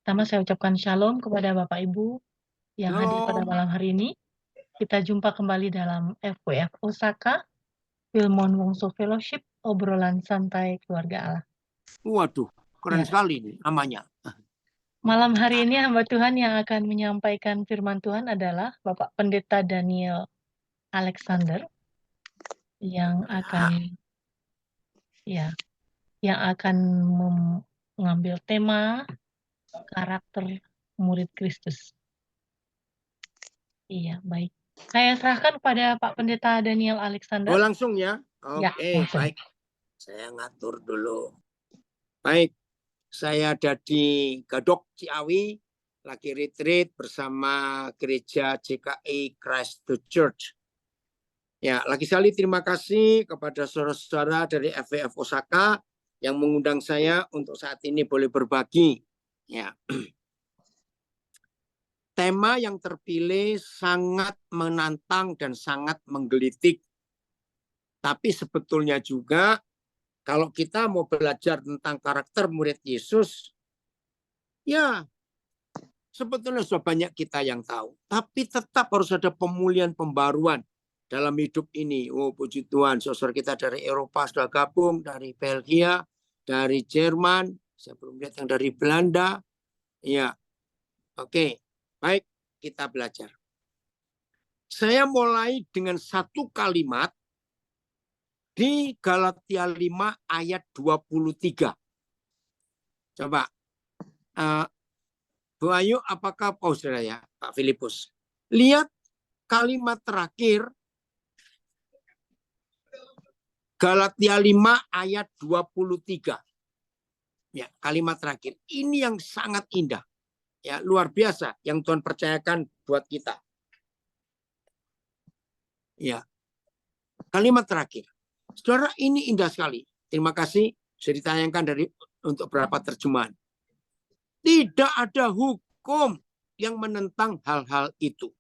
Pertama saya ucapkan shalom kepada Bapak Ibu yang hadir pada Shalom. malam hari ini. Kita jumpa kembali dalam FWF Osaka, Wilmon Wongso Fellowship, obrolan santai keluarga Allah. Waduh, keren sekali nih namanya. Malam hari ini hamba Tuhan yang akan menyampaikan firman Tuhan adalah Bapak Pendeta Daniel Alexander yang akan mengambil tema karakter murid Kristus. Iya, baik. Saya serahkan kepada Pak Pendeta Daniel Alexander. Oh, langsung ya? Ya, Oke, baik. Saya ngatur dulu. Baik, saya ada di Gadok Ciawi, lagi retreat bersama gereja JKI Christ the Church. Ya, lagi sekali terima kasih kepada saudara-saudara dari FWF Osaka yang mengundang saya untuk saat ini boleh berbagi. Ya. Tema yang terpilih sangat menantang dan sangat menggelitik. Tapi sebetulnya juga kalau kita mau belajar tentang karakter murid Yesus, ya sebetulnya sudah banyak kita yang tahu. Tapi tetap harus ada pemulihan pembaruan dalam hidup ini. Oh puji Tuhan, saudara kita dari Eropa sudah gabung, dari Belgia, dari Jerman, saya belum lihat yang dari Belanda. Ya, oke, baik kita belajar. Saya mulai dengan satu kalimat di Galatia 5 ayat 23. Coba, Bu Ayu, apakah saudara ya, Pak Filipus? Lihat kalimat terakhir Galatia 5 ayat 23. Ya, kalimat terakhir. Ini yang sangat indah. Ya, luar biasa yang Tuhan percayakan buat kita. Ya. Kalimat terakhir. Saudara, ini indah sekali. Terima kasih sudah ditayangkan untuk beberapa terjemahan. Tidak ada hukum yang menentang hal-hal itu.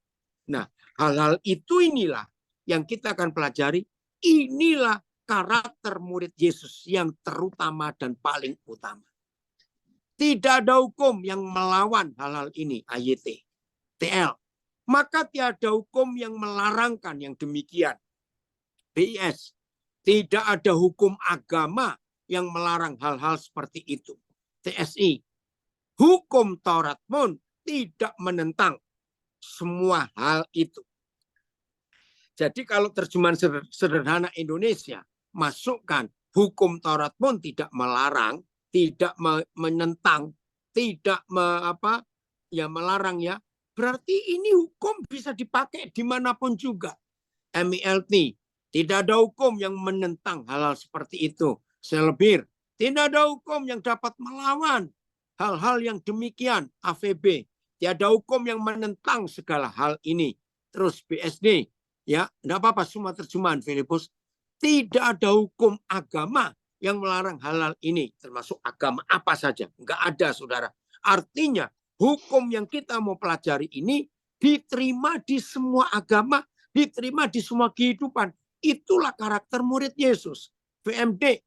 Nah, hal-hal itu inilah yang kita akan pelajari. Inilah karakter murid Yesus yang terutama dan paling utama. Tidak ada hukum yang melawan hal-hal ini, AYT, TL. Maka tiada hukum yang melarangkan yang demikian. BIS, tidak ada hukum agama yang melarang hal-hal seperti itu. TSI, hukum Taurat pun tidak menentang semua hal itu. Jadi kalau terjemahan sederhana Indonesia, masukkan hukum Taurat pun tidak melarang, tidak menentang, tidak melarang ya. Berarti ini hukum bisa dipakai dimanapun juga. MILT, tidak ada hukum yang menentang hal-hal seperti itu. Selebir, tidak ada hukum yang dapat melawan hal-hal yang demikian. AVB, tidak ada hukum yang menentang segala hal ini. Terus BSD, ya, tidak apa-apa semua terjemahan Filipus. Tidak ada hukum agama yang melarang hal-hal ini, termasuk agama apa saja. Enggak ada, saudara. Artinya, hukum yang kita mau pelajari ini diterima di semua agama, diterima di semua kehidupan. Itulah karakter murid Yesus. VMD,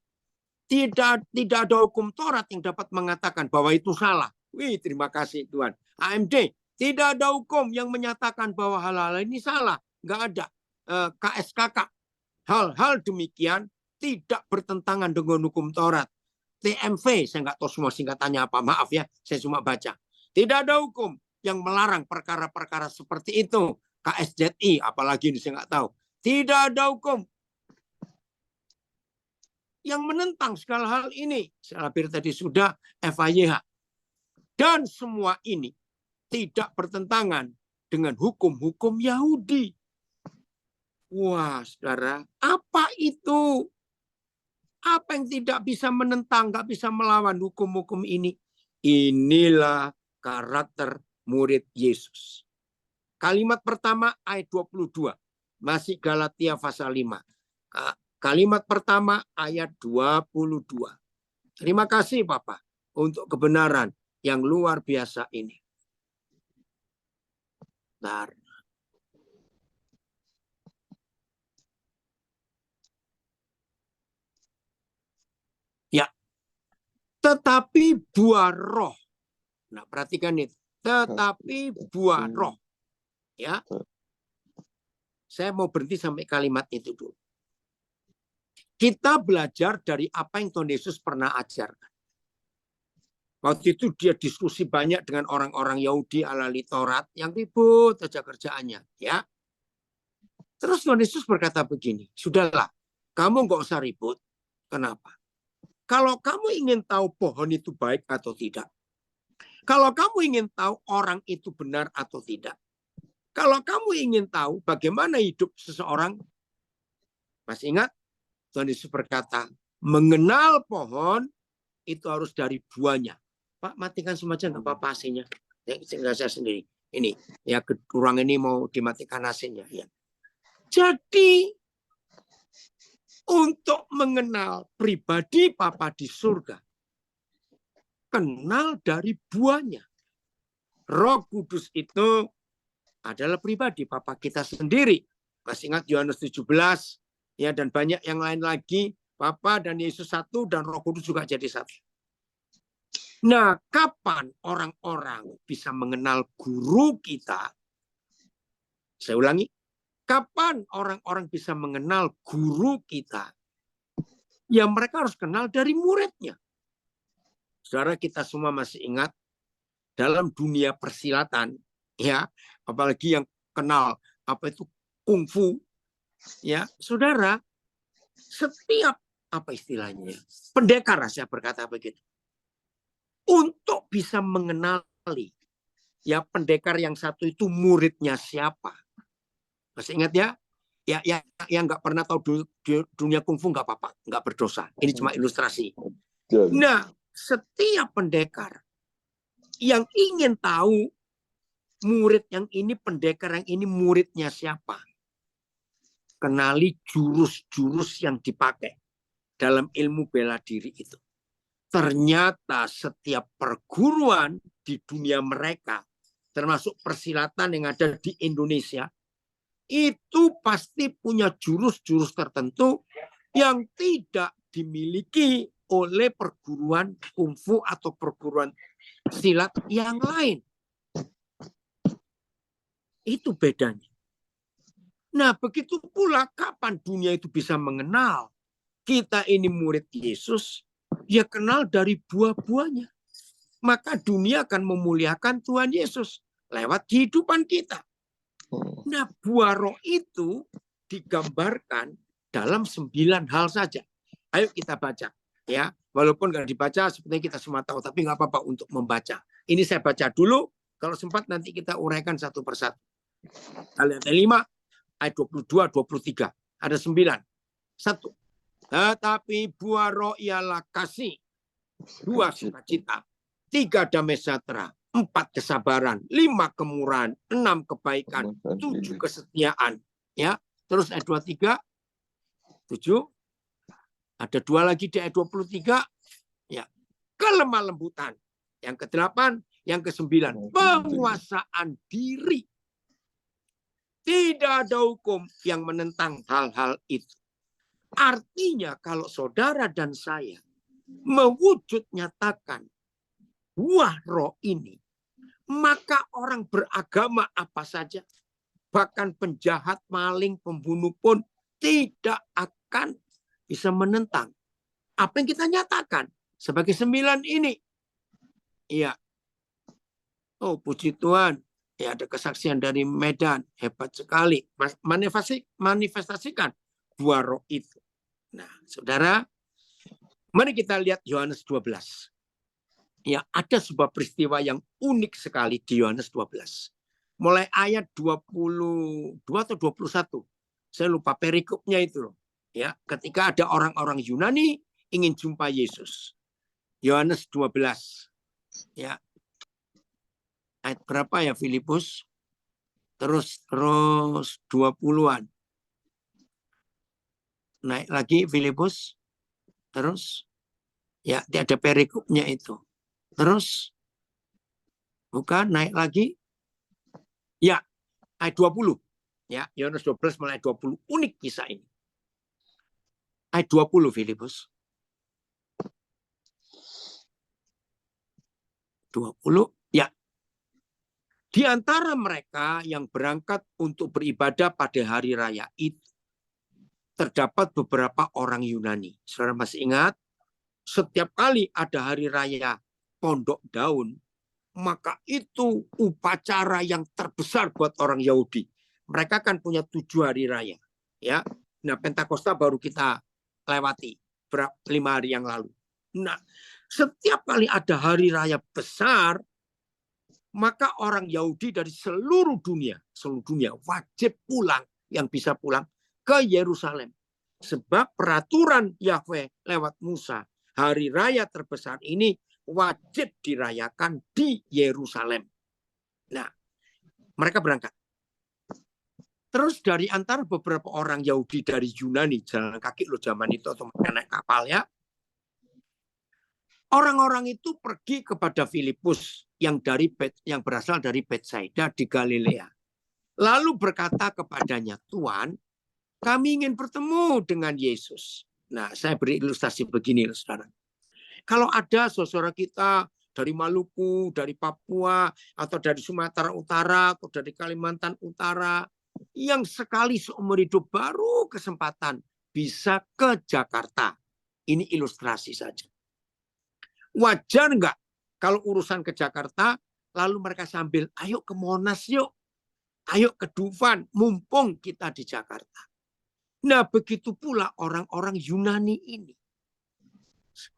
tidak ada hukum Taurat yang dapat mengatakan bahwa itu salah. Wih, terima kasih Tuhan. AMD, tidak ada hukum yang menyatakan bahwa hal-hal ini salah. Enggak ada. KSKK, hal-hal demikian tidak bertentangan dengan hukum Taurat. TMV, saya nggak tahu semua singkatannya apa. Maaf ya, saya cuma baca. Tidak ada hukum yang melarang perkara-perkara seperti itu. KSZI, apalagi ini saya nggak tahu. Tidak ada hukum yang menentang segala hal ini. Selabir tadi sudah FIYH. Dan semua ini tidak bertentangan dengan hukum-hukum Yahudi. Wah, saudara, apa itu? Apa yang tidak bisa menentang, nggak bisa melawan hukum-hukum ini? Inilah karakter murid Yesus. Kalimat pertama ayat 22. Masih Galatia pasal 5. Kalimat pertama ayat 22. Terima kasih Bapak untuk kebenaran yang luar biasa ini. Bentar. Ya. Tetapi buah roh Nah, perhatikan itu. Tetapi buah roh. Ya. Saya mau berhenti sampai kalimat itu dulu. Kita belajar dari apa yang Tuhan Yesus pernah ajarkan. Waktu itu dia diskusi banyak dengan orang-orang Yahudi ala Taurat yang ribut saja kerjaannya. Ya. Terus Tuhan Yesus berkata begini, sudahlah, kamu nggak usah ribut. Kenapa? Kalau kamu ingin tahu pohon itu baik atau tidak, kalau kamu ingin tahu orang itu benar atau tidak, kalau kamu ingin tahu bagaimana hidup seseorang, masih ingat Tuhan Yesus berkata, mengenal pohon itu harus dari buahnya. Pak, matikan semacam nggak apa-apa AC-nya. Ya, saya sendiri. Ini ya kurang ini mau dimatikan AC-nya. Ya. Jadi untuk mengenal pribadi Papa di surga, kenal dari buahnya. Roh Kudus itu adalah pribadi Papa kita sendiri. Masih ingat Yohanes 17, ya, dan banyak yang lain lagi. Papa dan Yesus satu dan Roh Kudus juga jadi satu. Nah, kapan orang-orang bisa mengenal guru kita? Saya ulangi. Kapan orang-orang bisa mengenal guru kita? Ya mereka harus kenal dari muridnya. Saudara, kita semua masih ingat dalam dunia persilatan, ya, apalagi yang kenal apa itu kungfu, ya, saudara, setiap apa istilahnya, pendekar, saya berkata begitu, untuk bisa mengenali, ya, pendekar yang satu itu muridnya siapa. Masih ingat ya? Ya, yang nggak pernah tahu dunia kungfu nggak apa-apa, nggak berdosa. Ini cuma ilustrasi. Nah, setiap pendekar yang ingin tahu murid yang ini, pendekar yang ini muridnya siapa, kenali jurus-jurus yang dipakai dalam ilmu bela diri itu. Ternyata setiap perguruan di dunia mereka, termasuk persilatan yang ada di Indonesia, itu pasti punya jurus-jurus tertentu yang tidak dimiliki oleh perguruan kungfu atau perguruan silat yang lain. Itu bedanya. Nah, begitu pula kapan dunia itu bisa mengenal kita ini murid Yesus, ya kenal dari buah-buahnya. Maka dunia akan memuliakan Tuhan Yesus lewat kehidupan kita. Nah, buah roh itu digambarkan dalam 9 hal saja. Ayo kita baca. Ya, walaupun nggak dibaca, sepertinya kita semua tahu, tapi nggak apa-apa untuk membaca. Ini saya baca dulu. Kalau sempat nanti kita uraikan satu persatu. Ayat 5, ayat 22, 23. Ada 9. 1. Tetapi buah roh ialah kasih. 2, sukacita. 3, damai sejahtera. 4, kesabaran. 5, kemurahan. 6, kebaikan. 7, kesetiaan. Ya, terus ayat 23. 7. Ada 2 lagi di ayat 23. Ya, kelemah lembutan. Yang ke-8, yang ke-9, penguasaan diri. Tidak ada hukum yang menentang hal-hal itu. Artinya kalau saudara dan saya mewujud nyatakan buah roh ini, maka orang beragama apa saja, bahkan penjahat, maling, pembunuh pun tidak akan bisa menentang apa yang kita nyatakan sebagai 9 ini. Iya. Oh, puji Tuhan. Ya, ada kesaksian dari Medan. Hebat sekali. Manifestasikan buah roh itu. Nah, saudara, mari kita lihat Yohanes 12. Ya, ada sebuah peristiwa yang unik sekali di Yohanes 12. Mulai ayat 22 atau 21. Saya lupa perikopnya itu loh. Ya, ketika ada orang-orang Yunani ingin jumpa Yesus. Yohanes 12. Ya. Ayat berapa ya Filipus? Terus 20-an. Naik lagi Filipus. Terus ya ada perikopnya itu. Terus bukan naik lagi. Ya, ayat 20. Ya, Yohanes 12 mulai 20. Unik kisah ini. Ayat 20 Filipus. 20 Ya, di antara mereka yang berangkat untuk beribadah pada hari raya itu terdapat beberapa orang Yunani. Saudara masih ingat? Setiap kali ada hari raya Pondok Daun, maka itu upacara yang terbesar buat orang Yahudi. Mereka kan punya 7 hari raya. Ya, nah Pentakosta baru kita lewati 5 hari yang lalu. Nah, setiap kali ada hari raya besar, maka orang Yahudi dari seluruh dunia wajib pulang, yang bisa pulang ke Yerusalem. Sebab peraturan Yahweh lewat Musa, hari raya terbesar ini wajib dirayakan di Yerusalem. Nah, mereka berangkat. Terus dari antara beberapa orang Yahudi dari Yunani, jalan kaki lo zaman itu atau naik kapal ya, orang-orang itu pergi kepada Filipus yang berasal dari Betsaida di Galilea. Lalu berkata kepadanya, Tuhan, kami ingin bertemu dengan Yesus. Nah, saya beri ilustrasi begini, saudara. Kalau ada saudara kita dari Maluku, dari Papua, atau dari Sumatera Utara, atau dari Kalimantan Utara, yang sekali seumur hidup baru kesempatan bisa ke Jakarta. Ini ilustrasi saja. Wajar nggak kalau urusan ke Jakarta, lalu mereka sambil, ayo ke Monas yuk, ayo ke Dufan, mumpung kita di Jakarta. Nah, begitu pula orang-orang Yunani ini.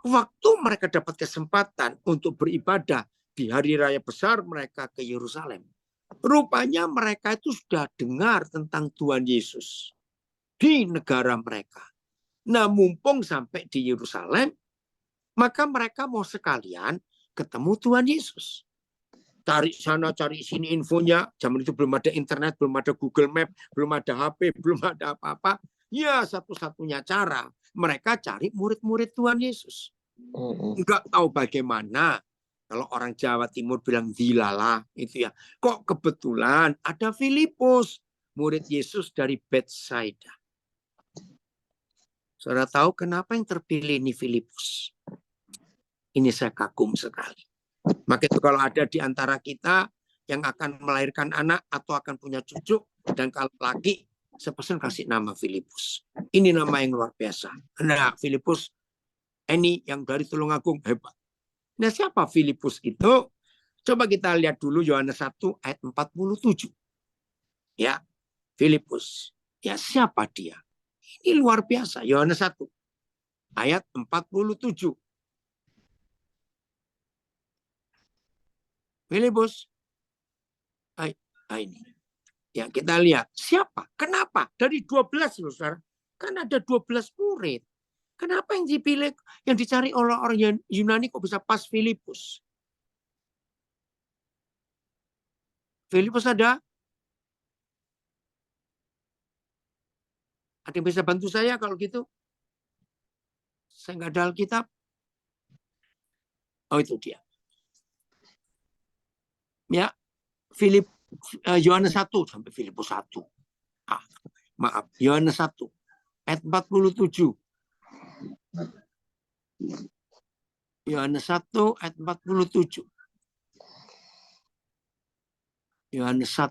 Waktu mereka dapat kesempatan untuk beribadah di hari raya besar mereka ke Yerusalem, rupanya mereka itu sudah dengar tentang Tuhan Yesus di negara mereka. Nah, mumpung sampai di Yerusalem, maka mereka mau sekalian ketemu Tuhan Yesus. Cari sana, cari sini infonya. Zaman itu belum ada internet, belum ada Google Map, belum ada HP, belum ada apa-apa. Ya, satu-satunya cara mereka cari murid-murid Tuhan Yesus. Enggak tahu bagaimana kalau orang Jawa Timur bilang dilala itu ya. Kok kebetulan ada Filipus, murid Yesus dari Betsaida. Saudara tahu kenapa yang terpilih ini Filipus? Ini saya kagum sekali. Maka itu kalau ada di antara kita yang akan melahirkan anak atau akan punya cucu, dan kalau laki, saya pesan kasih nama Filipus. Ini nama yang luar biasa. Nah, Filipus ini yang dari Tulungagung hebat. Nah, siapa Filipus itu? Coba kita lihat dulu Yohanes 1 ayat 47. Ya, Filipus. Ya, siapa dia? Ini luar biasa. Yohanes 1 ayat 47. Filipus. Ini. Ya, kita lihat. Siapa? Kenapa? Dari 12, saudara. Kan ada 12 murid. Kenapa yang dipilih, yang dicari oleh orang Yunani kok bisa pas Filipus? Filipus ada? Ada yang bisa bantu saya kalau gitu? Saya nggak ada Alkitab. Oh, itu dia. Ya, Yohanes 1 sampai Filipus 1. Maaf, Yohanes 1 ayat 47. Yohanes 1 ayat 47. Yohanes 1.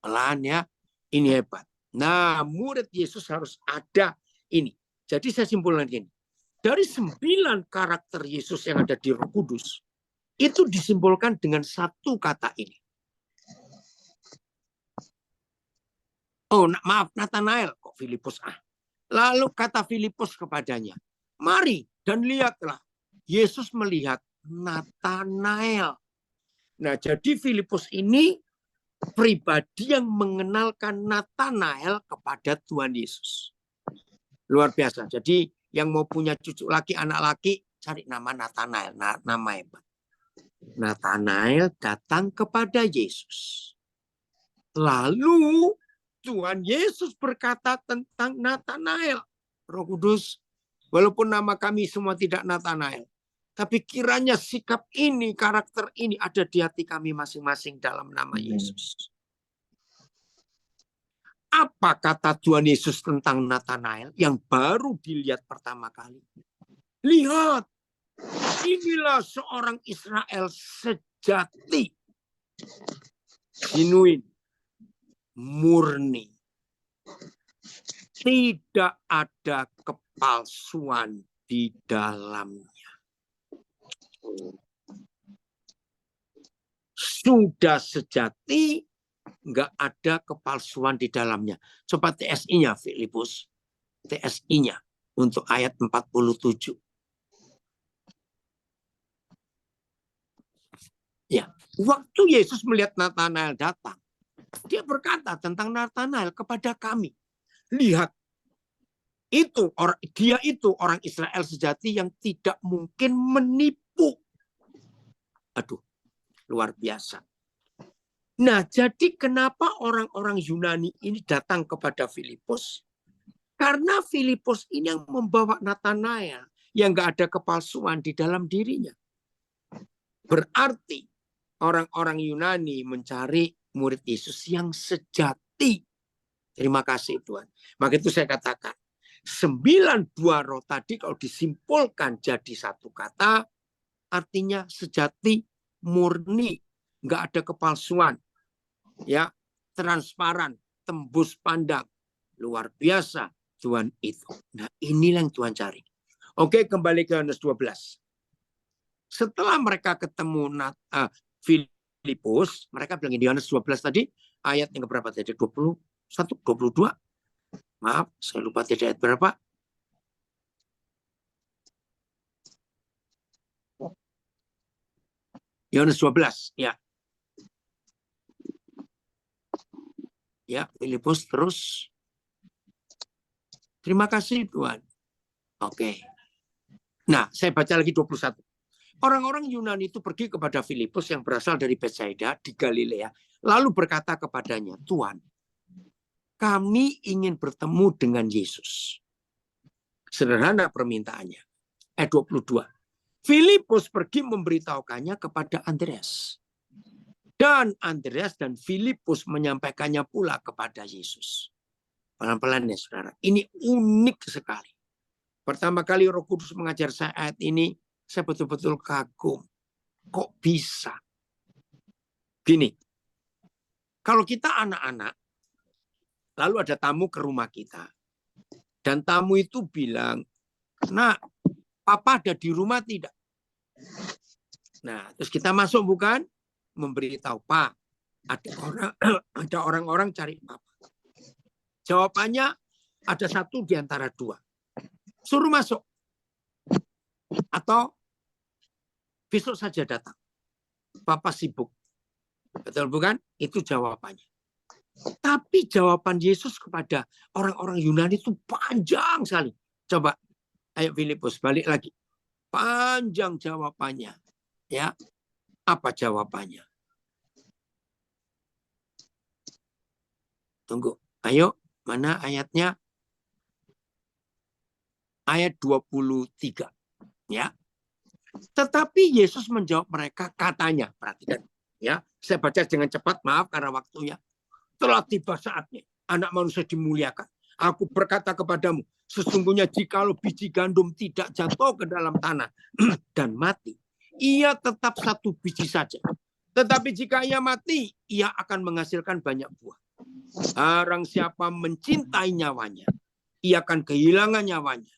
Pelan ya. Ini hebat. Nah, murid Yesus harus ada ini. Jadi saya simpulkan gini. Dari 9 karakter Yesus yang ada di Roh Kudus, itu disimpulkan dengan satu kata ini. Oh, maaf, Nathanael. Kok Filipus? Lalu kata Filipus kepadanya, mari dan lihatlah. Yesus melihat Nathanael. Nah, jadi Filipus ini pribadi yang mengenalkan Nathanael kepada Tuhan Yesus. Luar biasa. Jadi yang mau punya cucu laki, anak laki, cari nama Nathanael. Nama hebat. Nathanael datang kepada Yesus. Lalu Tuhan Yesus berkata tentang Nathanael. Roh Kudus, walaupun nama kami semua tidak Nathanael, tapi kiranya sikap ini, karakter ini ada di hati kami masing-masing dalam nama Yesus. Apa kata Tuhan Yesus tentang Nathanael yang baru dilihat pertama kali? Lihat, Inilah seorang Israel sejati, genuine, murni. Tidak ada kepalsuan di dalamnya. Sudah sejati, nggak ada kepalsuan di dalamnya. Coba TSI-nya, Filipus. TSI-nya untuk ayat 47. Ya, waktu Yesus melihat Natanael datang, dia berkata tentang Natanael kepada kami, lihat, dia itu orang Israel sejati yang tidak mungkin menipu. Aduh, luar biasa. Nah, jadi kenapa orang-orang Yunani ini datang kepada Filipus? Karena Filipus ini yang membawa Natanael yang nggak ada kepalsuan di dalam dirinya. Berarti orang-orang Yunani mencari murid Yesus yang sejati. Terima kasih Tuhan. Maka itu saya katakan, 9 buah roh tadi kalau disimpulkan jadi satu kata, artinya sejati, murni, nggak ada kepalsuan, ya, transparan, tembus pandang, luar biasa Tuhan itu. Nah, inilah yang Tuhan cari. Oke, kembali ke Yohanes 12. Setelah mereka ketemu Filipus, mereka bilang di Yohanes 12 tadi, ayat yang berapa tadi? 21, 22? Maaf, saya lupa tadi ayat berapa. Yohanes 12, ya. Ya, Filipus terus. Terima kasih Tuhan. Oke. Nah, saya baca lagi 21. Orang-orang Yunani itu pergi kepada Filipus yang berasal dari Betsaida di Galilea. Lalu berkata kepadanya, Tuhan, kami ingin bertemu dengan Yesus. Sederhana permintaannya. Ayat 22. Filipus pergi memberitahukannya kepada Andreas. Dan Andreas dan Filipus menyampaikannya pula kepada Yesus. Pelan-pelan ya saudara. Ini unik sekali. Pertama kali Roh Kudus mengajar saya ayat ini, saya betul-betul kagum. Kok bisa? Gini, kalau kita anak-anak, lalu ada tamu ke rumah kita. Dan tamu itu bilang, nah, papa ada di rumah tidak? Nah, terus kita masuk bukan? Memberitahu, Pak, ada orang-orang cari papa. Jawabannya ada satu di antara dua. Suruh masuk. Atau besok saja datang. Papa sibuk. Betul bukan? Itu jawabannya. Tapi jawaban Yesus kepada orang-orang Yunani itu panjang sekali. Coba, ayo Filipus balik lagi. Panjang jawabannya. Ya, apa jawabannya? Tunggu, ayo. Mana ayatnya? Ayat 23. Ya. Tetapi Yesus menjawab mereka katanya, perhatikan. Ya, saya baca dengan cepat, maaf karena waktunya. Telah tiba saatnya anak manusia dimuliakan. Aku berkata kepadamu, sesungguhnya jikalau biji gandum tidak jatuh ke dalam tanah dan mati, ia tetap satu biji saja. Tetapi jika ia mati, ia akan menghasilkan banyak buah. Barang siapa mencintai nyawanya, ia akan kehilangan nyawanya.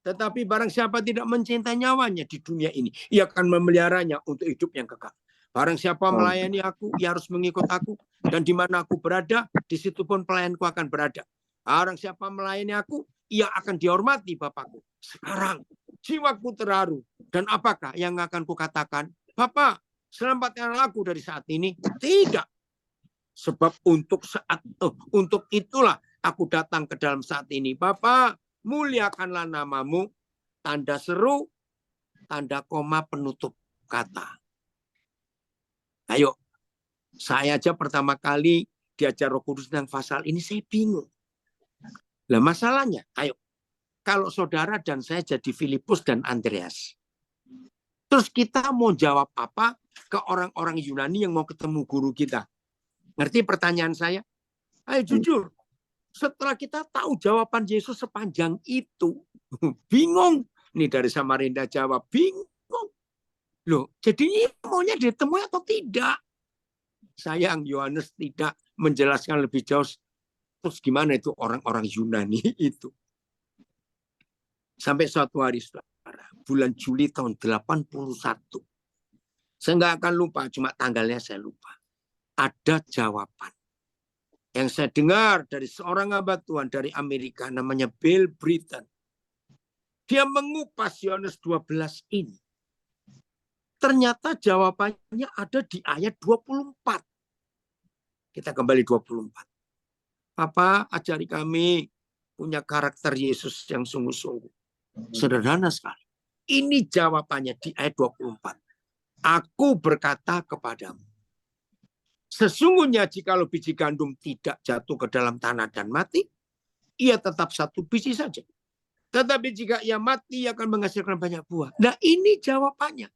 Tetapi barang siapa tidak mencintai nyawanya di dunia ini, ia akan memeliharanya untuk hidup yang kekal. Barang siapa melayani aku, ia harus mengikut aku. Dan di mana aku berada, di situ pun pelayanku akan berada. Barang siapa melayani aku, ia akan dihormati Bapakku. Sekarang jiwaku terharu. Dan apakah yang akan kukatakan? Bapa, selamatkanlah aku dari saat ini. Tidak. Sebab untuk itulah aku datang ke dalam saat ini. Bapa, muliakanlah namamu. Tanda seru, tanda koma penutup kata. Ayo, saya aja pertama kali diajar Roh Kudus tentang pasal ini, saya bingung. Lah masalahnya, ayo, kalau saudara dan saya jadi Filipus dan Andreas, terus kita mau jawab apa ke orang-orang Yunani yang mau ketemu guru kita? Ngerti pertanyaan saya? Ayo jujur, setelah kita tahu jawaban Yesus sepanjang itu, bingung. Ini dari Samarinda jawab, bingung. Loh, jadi ini maunya ditemui atau tidak? Sayang Yohanes tidak menjelaskan lebih jauh. Terus gimana itu orang-orang Yunani itu? Sampai suatu hari, saudara, bulan Juli tahun 81. Saya nggak akan lupa, cuma tanggalnya saya lupa. Ada jawaban yang saya dengar dari seorang hamba Tuhan dari Amerika, namanya Bill Britton. Dia mengupas Yohanes 12 ini. Ternyata jawabannya ada di ayat 24. Kita kembali 24. Papa, ajari kami punya karakter Yesus yang sungguh-sungguh. Sederhana sekali. Ini jawabannya di ayat 24. Aku berkata kepadamu, sesungguhnya jikalau biji gandum tidak jatuh ke dalam tanah dan mati, ia tetap satu biji saja. Tetapi jika ia mati, ia akan menghasilkan banyak buah. Nah, ini jawabannya.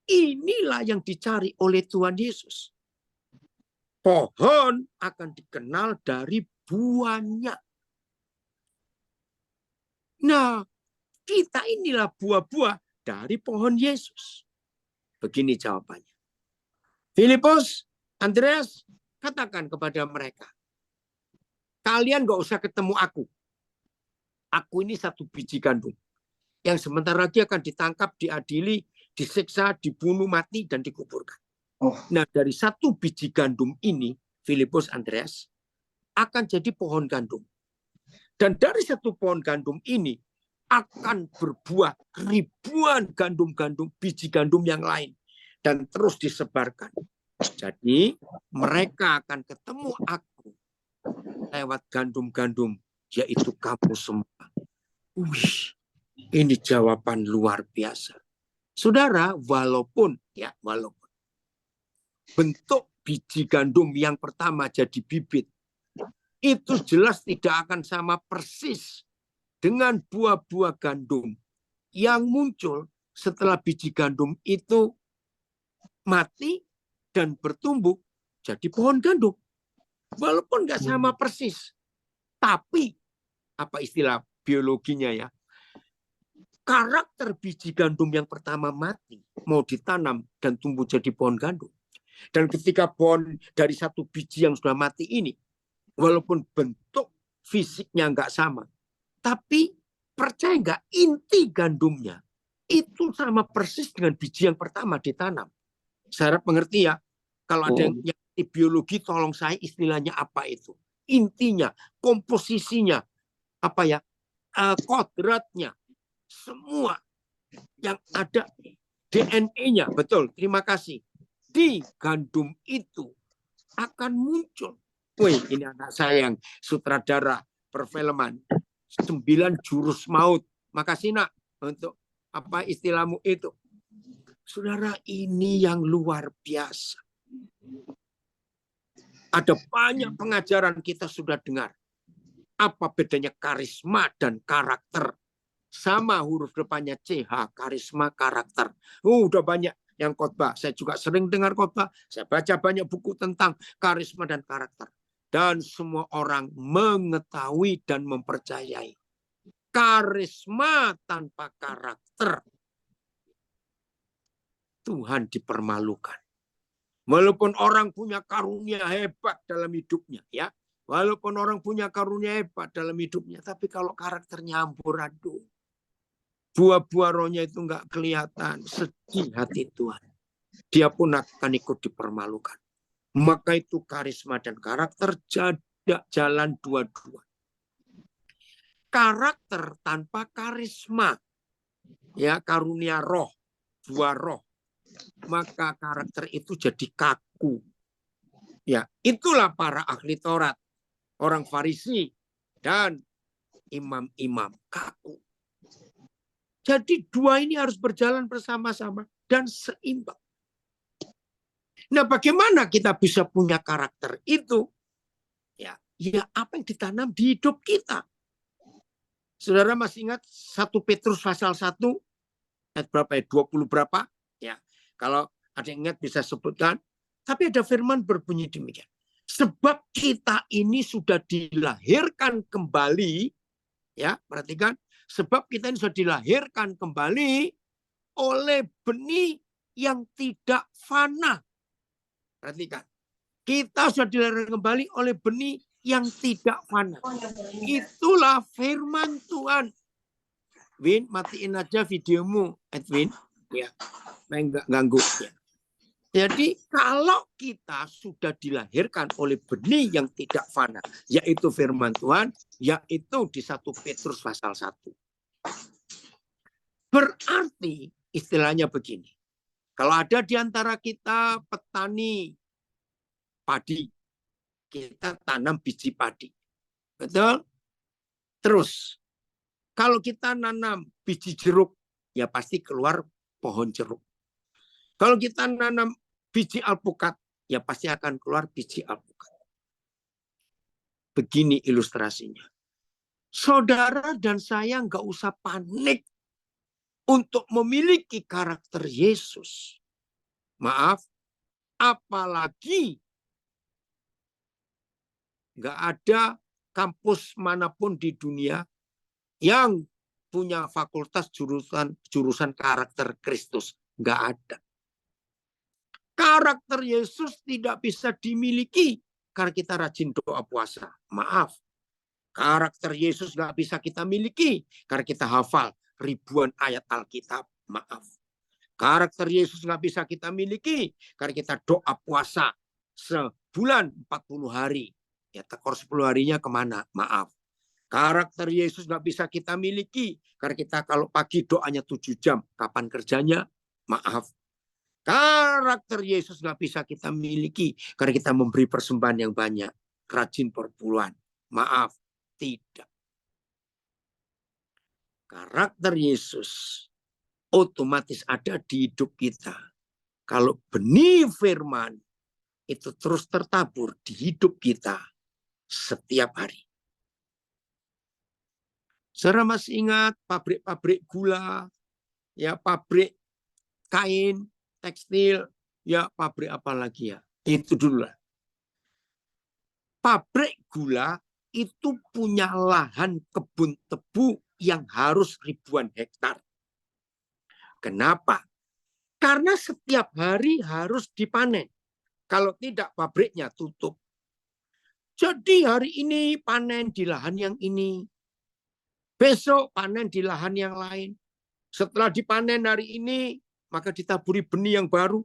Inilah yang dicari oleh Tuhan Yesus. Pohon akan dikenal dari buahnya. Nah, kita inilah buah-buah dari pohon Yesus. Begini jawabannya. Filipus, Andreas, katakan kepada mereka, kalian gak usah ketemu aku. Aku ini satu biji gandum. Yang sebentar lagi akan ditangkap, diadili, disiksa, dibunuh, mati, dan dikuburkan. Nah, dari satu biji gandum ini, Filipus, Andreas, akan jadi pohon gandum. Dan dari satu pohon gandum ini, akan berbuah ribuan gandum-gandum, biji gandum yang lain. Dan terus disebarkan. Jadi, mereka akan ketemu aku lewat gandum-gandum, yaitu kamu semua. Wih, ini jawaban luar biasa. Saudara, walaupun bentuk biji gandum yang pertama jadi bibit, itu jelas tidak akan sama persis dengan buah-buah gandum yang muncul setelah biji gandum itu mati dan bertumbuh jadi pohon gandum. Walaupun nggak sama persis, tapi apa istilah biologinya ya? Karakter biji gandum yang pertama mati, mau ditanam dan tumbuh jadi pohon gandum. Dan ketika pohon dari satu biji yang sudah mati ini, walaupun bentuk fisiknya nggak sama, tapi percaya nggak, inti gandumnya itu sama persis dengan biji yang pertama ditanam. Saya harap mengerti ya. Kalau ada yang ngerti biologi, tolong saya istilahnya apa itu. Intinya, komposisinya, apa ya, kodratnya, semua yang ada DNA-nya, betul, terima kasih. Di gandum itu akan muncul. Wih, ini anak saya yang sutradara perfilman 9 jurus maut. Makasih nak untuk apa istilahmu itu. Saudara, ini yang luar biasa. Ada banyak pengajaran kita sudah dengar. Apa bedanya karisma dan karakter? Sama huruf depannya CH, karisma, karakter. Udah banyak yang khotbah. Saya juga sering dengar khotbah. Saya baca banyak buku tentang karisma dan karakter. Dan semua orang mengetahui dan mempercayai. Karisma tanpa karakter, Tuhan dipermalukan. Walaupun orang punya karunia hebat dalam hidupnya, ya. Walaupun orang punya karunia hebat dalam hidupnya, tapi kalau karakternya amburadul, buah-buah rohnya itu nggak kelihatan, sedih hati Tuhan. Dia pun akan ikut dipermalukan. Maka itu karisma dan karakter jalan dua-dua. Karakter tanpa karisma, ya karunia roh, buah roh, maka karakter itu jadi kaku. Ya, itulah para ahli Taurat, orang Farisi dan imam-imam kaku. Jadi dua ini harus berjalan bersama-sama dan seimbang. Nah, bagaimana kita bisa punya karakter itu? Ya, apa yang ditanam di hidup kita. Saudara masih ingat 1 Petrus pasal 1 ayat berapa ya? 20 berapa? Ya, kalau ada yang ingat bisa sebutkan. Tapi ada firman berbunyi demikian. Sebab kita ini sudah dilahirkan kembali, ya, perhatikan, sebab kita ini sudah dilahirkan kembali oleh benih yang tidak fana. Perhatikan. Kita sudah dilahirkan kembali oleh benih yang tidak fana. Itulah firman Tuhan. Win, matiin aja videomu, Edwin. Ya, nggak ganggu. Ya. Jadi kalau kita sudah dilahirkan oleh benih yang tidak fana, yaitu firman Tuhan, yaitu di 1 Petrus pasal 1. Berarti istilahnya begini. Kalau ada di antara kita petani padi, kita tanam biji padi. Betul? Terus, kalau kita nanam biji jeruk, ya pasti keluar pohon jeruk. Kalau kita nanam biji alpukat, ya pasti akan keluar biji alpukat. Begini ilustrasinya. Saudara dan saya nggak usah panik untuk memiliki karakter Yesus. Maaf, apalagi nggak ada kampus manapun di dunia yang punya fakultas jurusan karakter Kristus. Nggak ada. Karakter Yesus tidak bisa dimiliki karena kita rajin doa puasa. Maaf. Karakter Yesus nggak bisa kita miliki karena kita hafal ribuan ayat Alkitab. Maaf. Karakter Yesus nggak bisa kita miliki karena kita doa puasa sebulan 40 hari. Ya tekor 10 harinya kemana? Maaf. Karakter Yesus nggak bisa kita miliki karena kita kalau pagi doanya 7 jam. Kapan kerjanya? Maaf. Karakter Yesus nggak bisa kita miliki karena kita memberi persembahan yang banyak. Rajin perpuluhan. Maaf, tidak. Karakter Yesus otomatis ada di hidup kita. Kalau benih firman itu terus tertabur di hidup kita setiap hari. Saudara masih ingat pabrik-pabrik gula, ya pabrik kain, tekstil, ya pabrik apa lagi ya? Itu dulu lah. Pabrik gula itu punya lahan kebun tebu yang harus ribuan hektar. Kenapa? Karena setiap hari harus dipanen. Kalau tidak pabriknya tutup. Jadi hari ini panen di lahan yang ini. Besok panen di lahan yang lain. Setelah dipanen hari ini, maka ditaburi benih yang baru.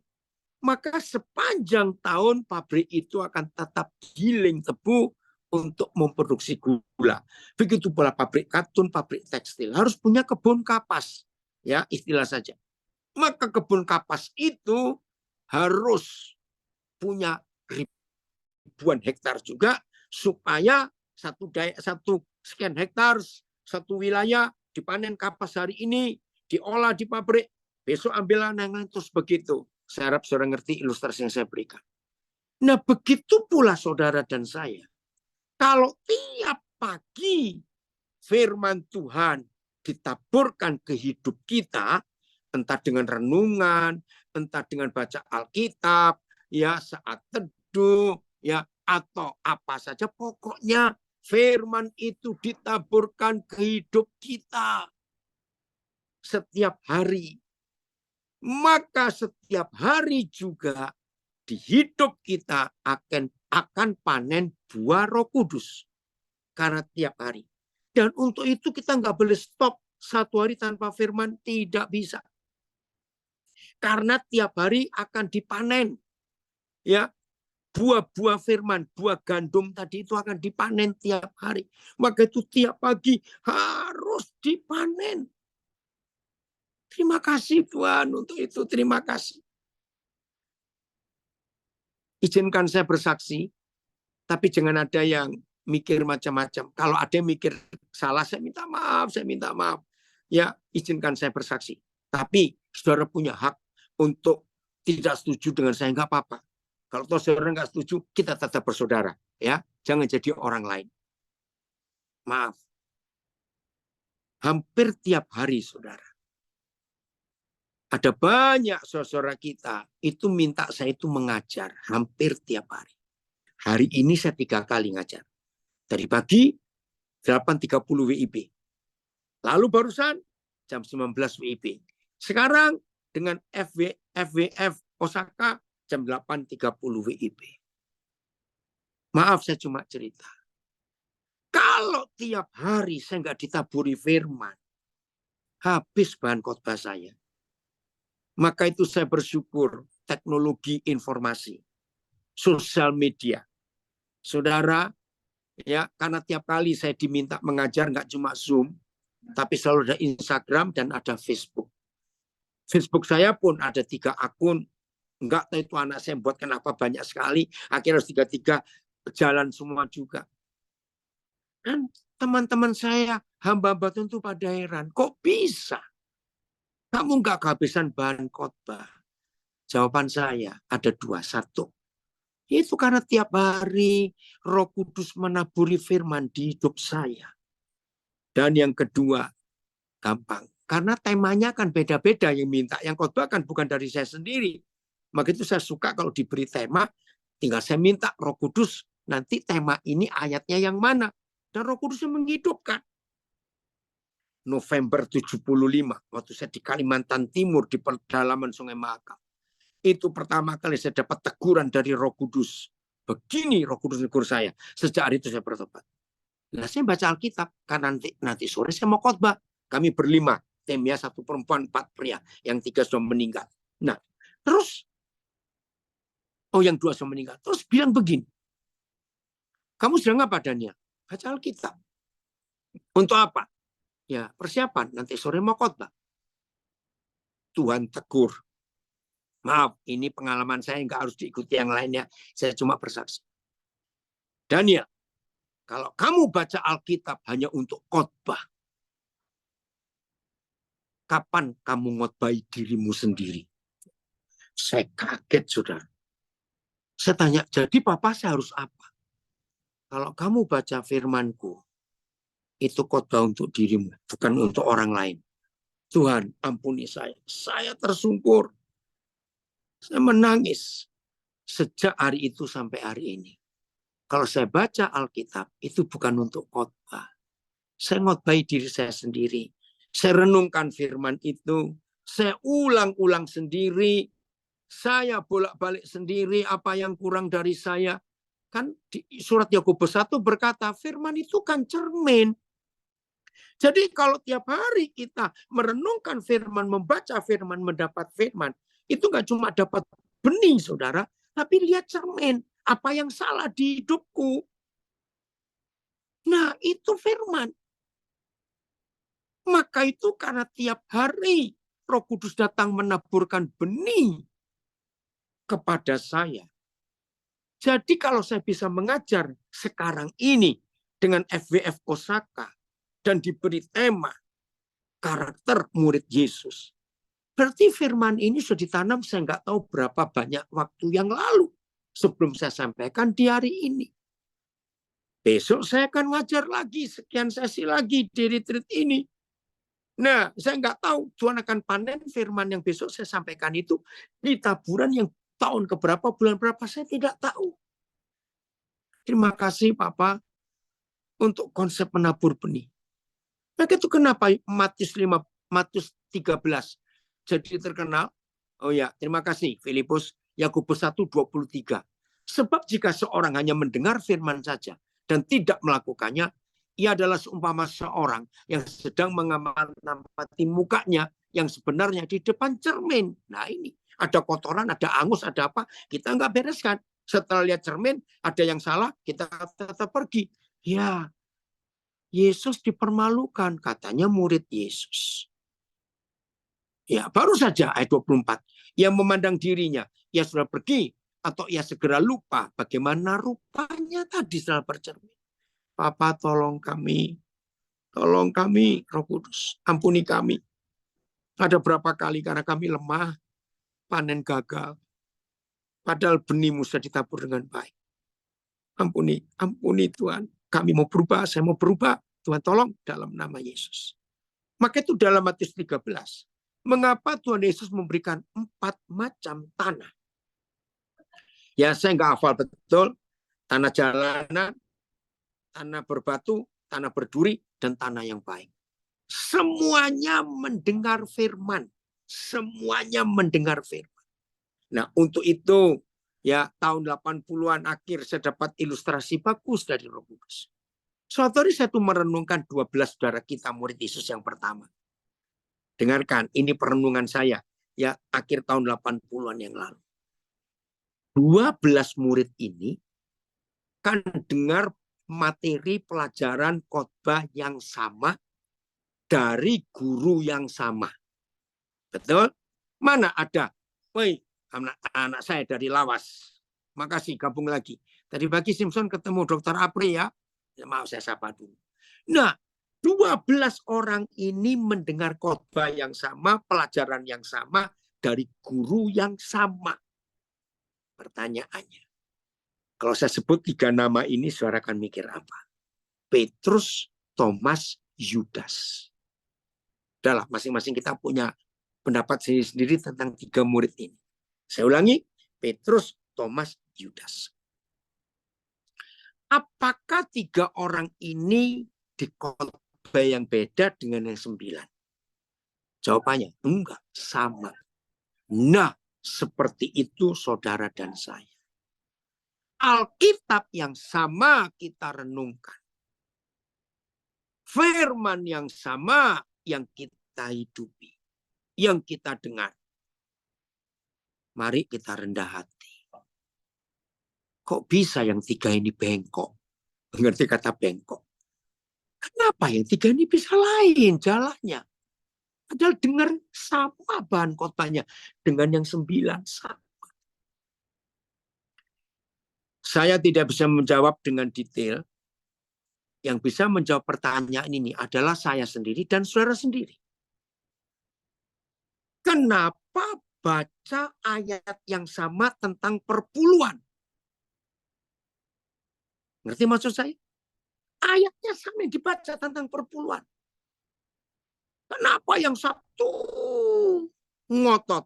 Maka sepanjang tahun pabrik itu akan tetap giling tebu untuk memproduksi gula. Begitu pula pabrik katun, pabrik tekstil. Harus punya kebun kapas. Ya, istilah saja. Maka kebun kapas itu harus punya ribuan hektar juga supaya satu sekian hektar, satu wilayah dipanen kapas hari ini, diolah di pabrik, besok ambil yang terus begitu. Saya harap saudara ngerti ilustrasi yang saya berikan. Nah, begitu pula saudara dan saya. Kalau tiap pagi firman Tuhan ditaburkan ke hidup kita, entah dengan renungan, entah dengan baca Alkitab, ya saat teduh, ya atau apa saja, pokoknya firman itu ditaburkan ke hidup kita setiap hari. Maka setiap hari juga di hidup kita akan panen buah Roh Kudus karena tiap hari. Dan untuk itu kita nggak boleh stop satu hari tanpa firman, tidak bisa. Karena tiap hari akan dipanen. Ya, buah-buah firman, buah gandum tadi itu akan dipanen tiap hari. Maka itu tiap pagi harus dipanen. Terima kasih Tuhan untuk itu, terima kasih. Izinkan saya bersaksi, tapi jangan ada yang mikir macam-macam. Kalau ada yang mikir salah, saya minta maaf, Ya, izinkan saya bersaksi. Tapi saudara punya hak untuk tidak setuju dengan saya, nggak apa-apa. Kalau saudara nggak setuju, kita tetap bersaudara. Ya, jangan jadi orang lain. Maaf. Hampir tiap hari, saudara. Ada banyak saudara kita itu minta saya itu mengajar hampir tiap hari. Hari ini saya 3 kali ngajar. Dari pagi 8.30 WIB. Lalu barusan jam 19 WIB. Sekarang dengan FWF Osaka jam 8.30 WIB. Maaf, saya cuma cerita. Kalau tiap hari saya nggak ditaburi firman, habis bahan khotbah saya. Maka itu saya bersyukur teknologi informasi, sosial media. Saudara, ya, karena tiap kali saya diminta mengajar nggak cuma Zoom, tapi selalu ada Instagram dan ada Facebook. Facebook saya pun ada 3 akun. Enggak tahu itu anak saya buat kenapa banyak sekali. Akhirnya harus 3 jalan semua juga. Dan teman-teman saya, hamba-hamba tentu pada heran. Kok bisa? Kamu enggak kehabisan bahan khotbah? Jawaban saya ada 2. 1. Itu karena tiap hari Roh Kudus menaburi firman di hidup saya. Dan yang kedua, gampang. Karena temanya kan beda-beda yang minta. Yang khotbah kan bukan dari saya sendiri. Maka itu saya suka kalau diberi tema, tinggal saya minta Roh Kudus, nanti tema ini ayatnya yang mana. Dan Roh Kudus yang menghidupkan. November 75, waktu saya di Kalimantan Timur, di pedalaman Sungai Mahakam. Itu pertama kali saya dapat teguran dari Roh Kudus. Begini Roh Kudus negur saya. Sejak hari itu saya bertobat. Nah, saya baca Alkitab, karena nanti sore saya mau khotbah. Kami berlima. Timnya 1 perempuan, 4 pria. Yang 3 sudah meninggal. Nah, terus, yang 2 sudah meninggal. Terus bilang begini. Kamu sedang apa, Daniel? Baca Alkitab. Untuk apa? Ya, persiapan. Nanti sore mau khotbah. Tuhan tegur. Maaf, ini pengalaman saya, nggak harus diikuti yang lainnya. Saya cuma bersaksi. Daniel, kalau kamu baca Alkitab hanya untuk khotbah, kapan kamu ngotbahi dirimu sendiri? Saya kaget, saudara. Saya tanya, jadi Papa saya harus apa? Kalau kamu baca firmanku, itu khotbah untuk dirimu, bukan untuk orang lain. Tuhan, ampuni saya. Saya tersungkur. Saya menangis. Sejak hari itu sampai hari ini. Kalau saya baca Alkitab, itu bukan untuk khotbah. Saya ngotbahi diri saya sendiri. Saya renungkan firman itu. Saya ulang-ulang sendiri. Saya bolak-balik sendiri apa yang kurang dari saya. Kan di surat Yakobus 1 berkata, firman itu kan cermin. Jadi kalau tiap hari kita merenungkan firman, membaca firman, mendapat firman, itu nggak cuma dapat benih, saudara, tapi lihat cermin. Apa yang salah di hidupku. Nah, itu firman. Maka itu karena tiap hari Roh Kudus datang menaburkan benih kepada saya. Jadi kalau saya bisa mengajar sekarang ini dengan FWF Osaka dan diberi tema karakter murid Yesus, berarti firman ini sudah ditanam saya nggak tahu berapa banyak waktu yang lalu sebelum saya sampaikan di hari ini. Besok saya akan ngajar lagi, sekian sesi lagi di retreat ini. Nah, saya nggak tahu Tuhan akan panen firman yang besok saya sampaikan itu di taburan yang tahun keberapa, bulan berapa, saya tidak tahu. Terima kasih Papa untuk konsep menabur benih. Maka itu kenapa Matius 13 jadi terkenal? Oh ya, terima kasih Filipus Yakobus 1:23. Sebab jika seorang hanya mendengar firman saja dan tidak melakukannya, ia adalah seumpama seorang yang sedang mengamati mukanya yang sebenarnya di depan cermin. Nah ini, ada kotoran, ada angus, ada apa, kita nggak bereskan. Setelah lihat cermin, ada yang salah, kita tetap pergi. Ya, Yesus dipermalukan, katanya murid Yesus. Ya, baru saja ayat 24. Yang memandang dirinya, ia sudah pergi, atau ia segera lupa bagaimana rupanya tadi setelah bercermin. Papa tolong kami, Roh Kudus, ampuni kami. Ada berapa kali karena kami lemah, panen gagal. Padahal benihmu sudah ditabur dengan baik. Ampuni Tuhan. Kami mau berubah, saya mau berubah. Tuhan tolong dalam nama Yesus. Maka itu dalam Matius 13. Mengapa Tuhan Yesus memberikan 4 macam tanah? Ya saya nggak hafal betul. Tanah jalanan, tanah berbatu, tanah berduri, dan tanah yang baik. Semuanya mendengar firman. Semuanya mendengar firman. Nah, untuk itu ya tahun 80-an akhir saya dapat ilustrasi bagus dari Roh Kudus. Suatu hari saya tuh merenungkan 12 saudara kita murid Yesus yang pertama. Dengarkan, ini perenungan saya ya akhir tahun 80-an yang lalu. 12 murid ini kan dengar materi pelajaran khotbah yang sama dari guru yang sama. Betul? Mana ada? Woi, anak saya dari Lawas. Makasih, gabung lagi. Tadi pagi Simpson ketemu Dokter Apri ya. Mau saya sapa dulu. Nah, 12 orang ini mendengar khotbah yang sama, pelajaran yang sama, dari guru yang sama. Pertanyaannya, kalau saya sebut 3 nama ini, saudara akan mikir apa? Petrus, Thomas, Yudas. Udahlah, masing-masing kita punya pendapat sendiri tentang 3 murid ini. Saya ulangi, Petrus, Thomas, Yudas. Apakah 3 orang ini di khotbah yang beda dengan yang 9? Jawabannya, enggak, sama. Nah, seperti itu saudara dan saya. Alkitab yang sama kita renungkan. Firman yang sama yang kita hidupi. Yang kita dengar. Mari kita rendah hati. Kok bisa yang 3 ini bengkok? Ngerti kata bengkok? Kenapa yang 3 ini bisa lain jalannya? Padahal dengar sama bahan khotbahnya dengan yang 9 sama. Saya tidak bisa menjawab dengan detail. Yang bisa menjawab pertanyaan ini adalah saya sendiri dan saudara sendiri. Kenapa baca ayat yang sama tentang perpuluhan? Ngerti maksud saya? Ayatnya sama yang dibaca tentang perpuluhan. Kenapa yang satu ngotot,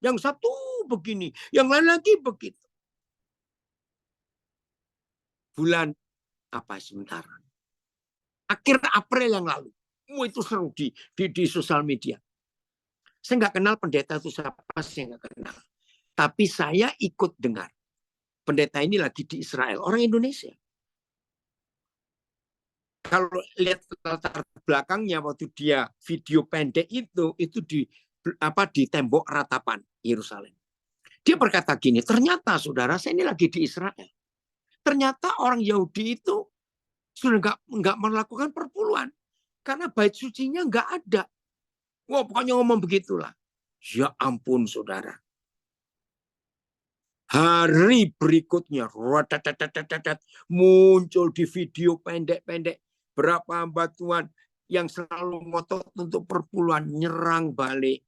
yang satu begini, yang lain lagi begitu? Bulan apa sebentar? Akhir April yang lalu. Itu seru di sosial media. Saya nggak kenal pendeta itu siapa, saya nggak kenal. Tapi saya ikut dengar. Pendeta ini lagi di Israel, orang Indonesia. Kalau lihat latar belakangnya waktu dia video pendek itu di tembok ratapan Yerusalem. Dia berkata gini, ternyata saudara saya ini lagi di Israel. Ternyata orang Yahudi itu sudah nggak melakukan perpuluhan karena bait sucinya nggak ada. Wah, pokoknya ngomong begitulah. Ya ampun, saudara. Hari berikutnya muncul di video pendek-pendek berapa hamba Tuhan yang selalu ngotot untuk perpuluhan nyerang balik.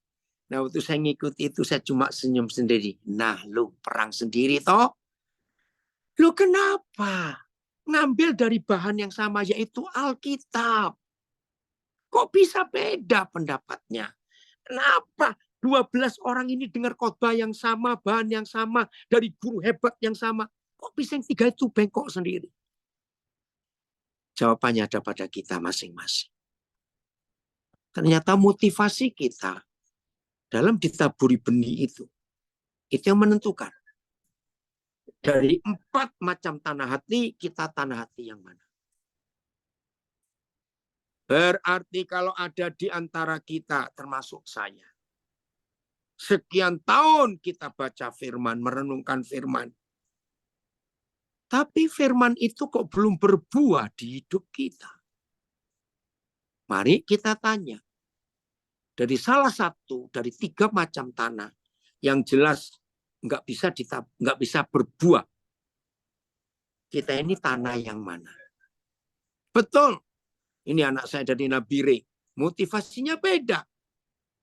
Nah, waktu saya ngikuti itu saya cuma senyum sendiri. Nah, lu perang sendiri toh? Lu kenapa? Ngambil dari bahan yang sama yaitu Alkitab. Kok bisa beda pendapatnya? Kenapa 12 orang ini dengar khotbah yang sama, bahan yang sama, dari guru hebat yang sama? Kok bisa yang 3 itu bengkok sendiri? Jawabannya ada pada kita masing-masing. Ternyata motivasi kita dalam ditaburi benih itu yang menentukan. Dari 4 macam tanah hati, kita tanah hati yang mana? Berarti kalau ada di antara kita, termasuk saya, sekian tahun kita baca firman, merenungkan firman. Tapi firman itu kok belum berbuah di hidup kita. Mari kita tanya. Dari salah satu, dari 3 macam tanah, yang jelas nggak bisa berbuah. Kita ini tanah yang mana? Betul. Ini anak saya dari Nabire. Motivasinya beda.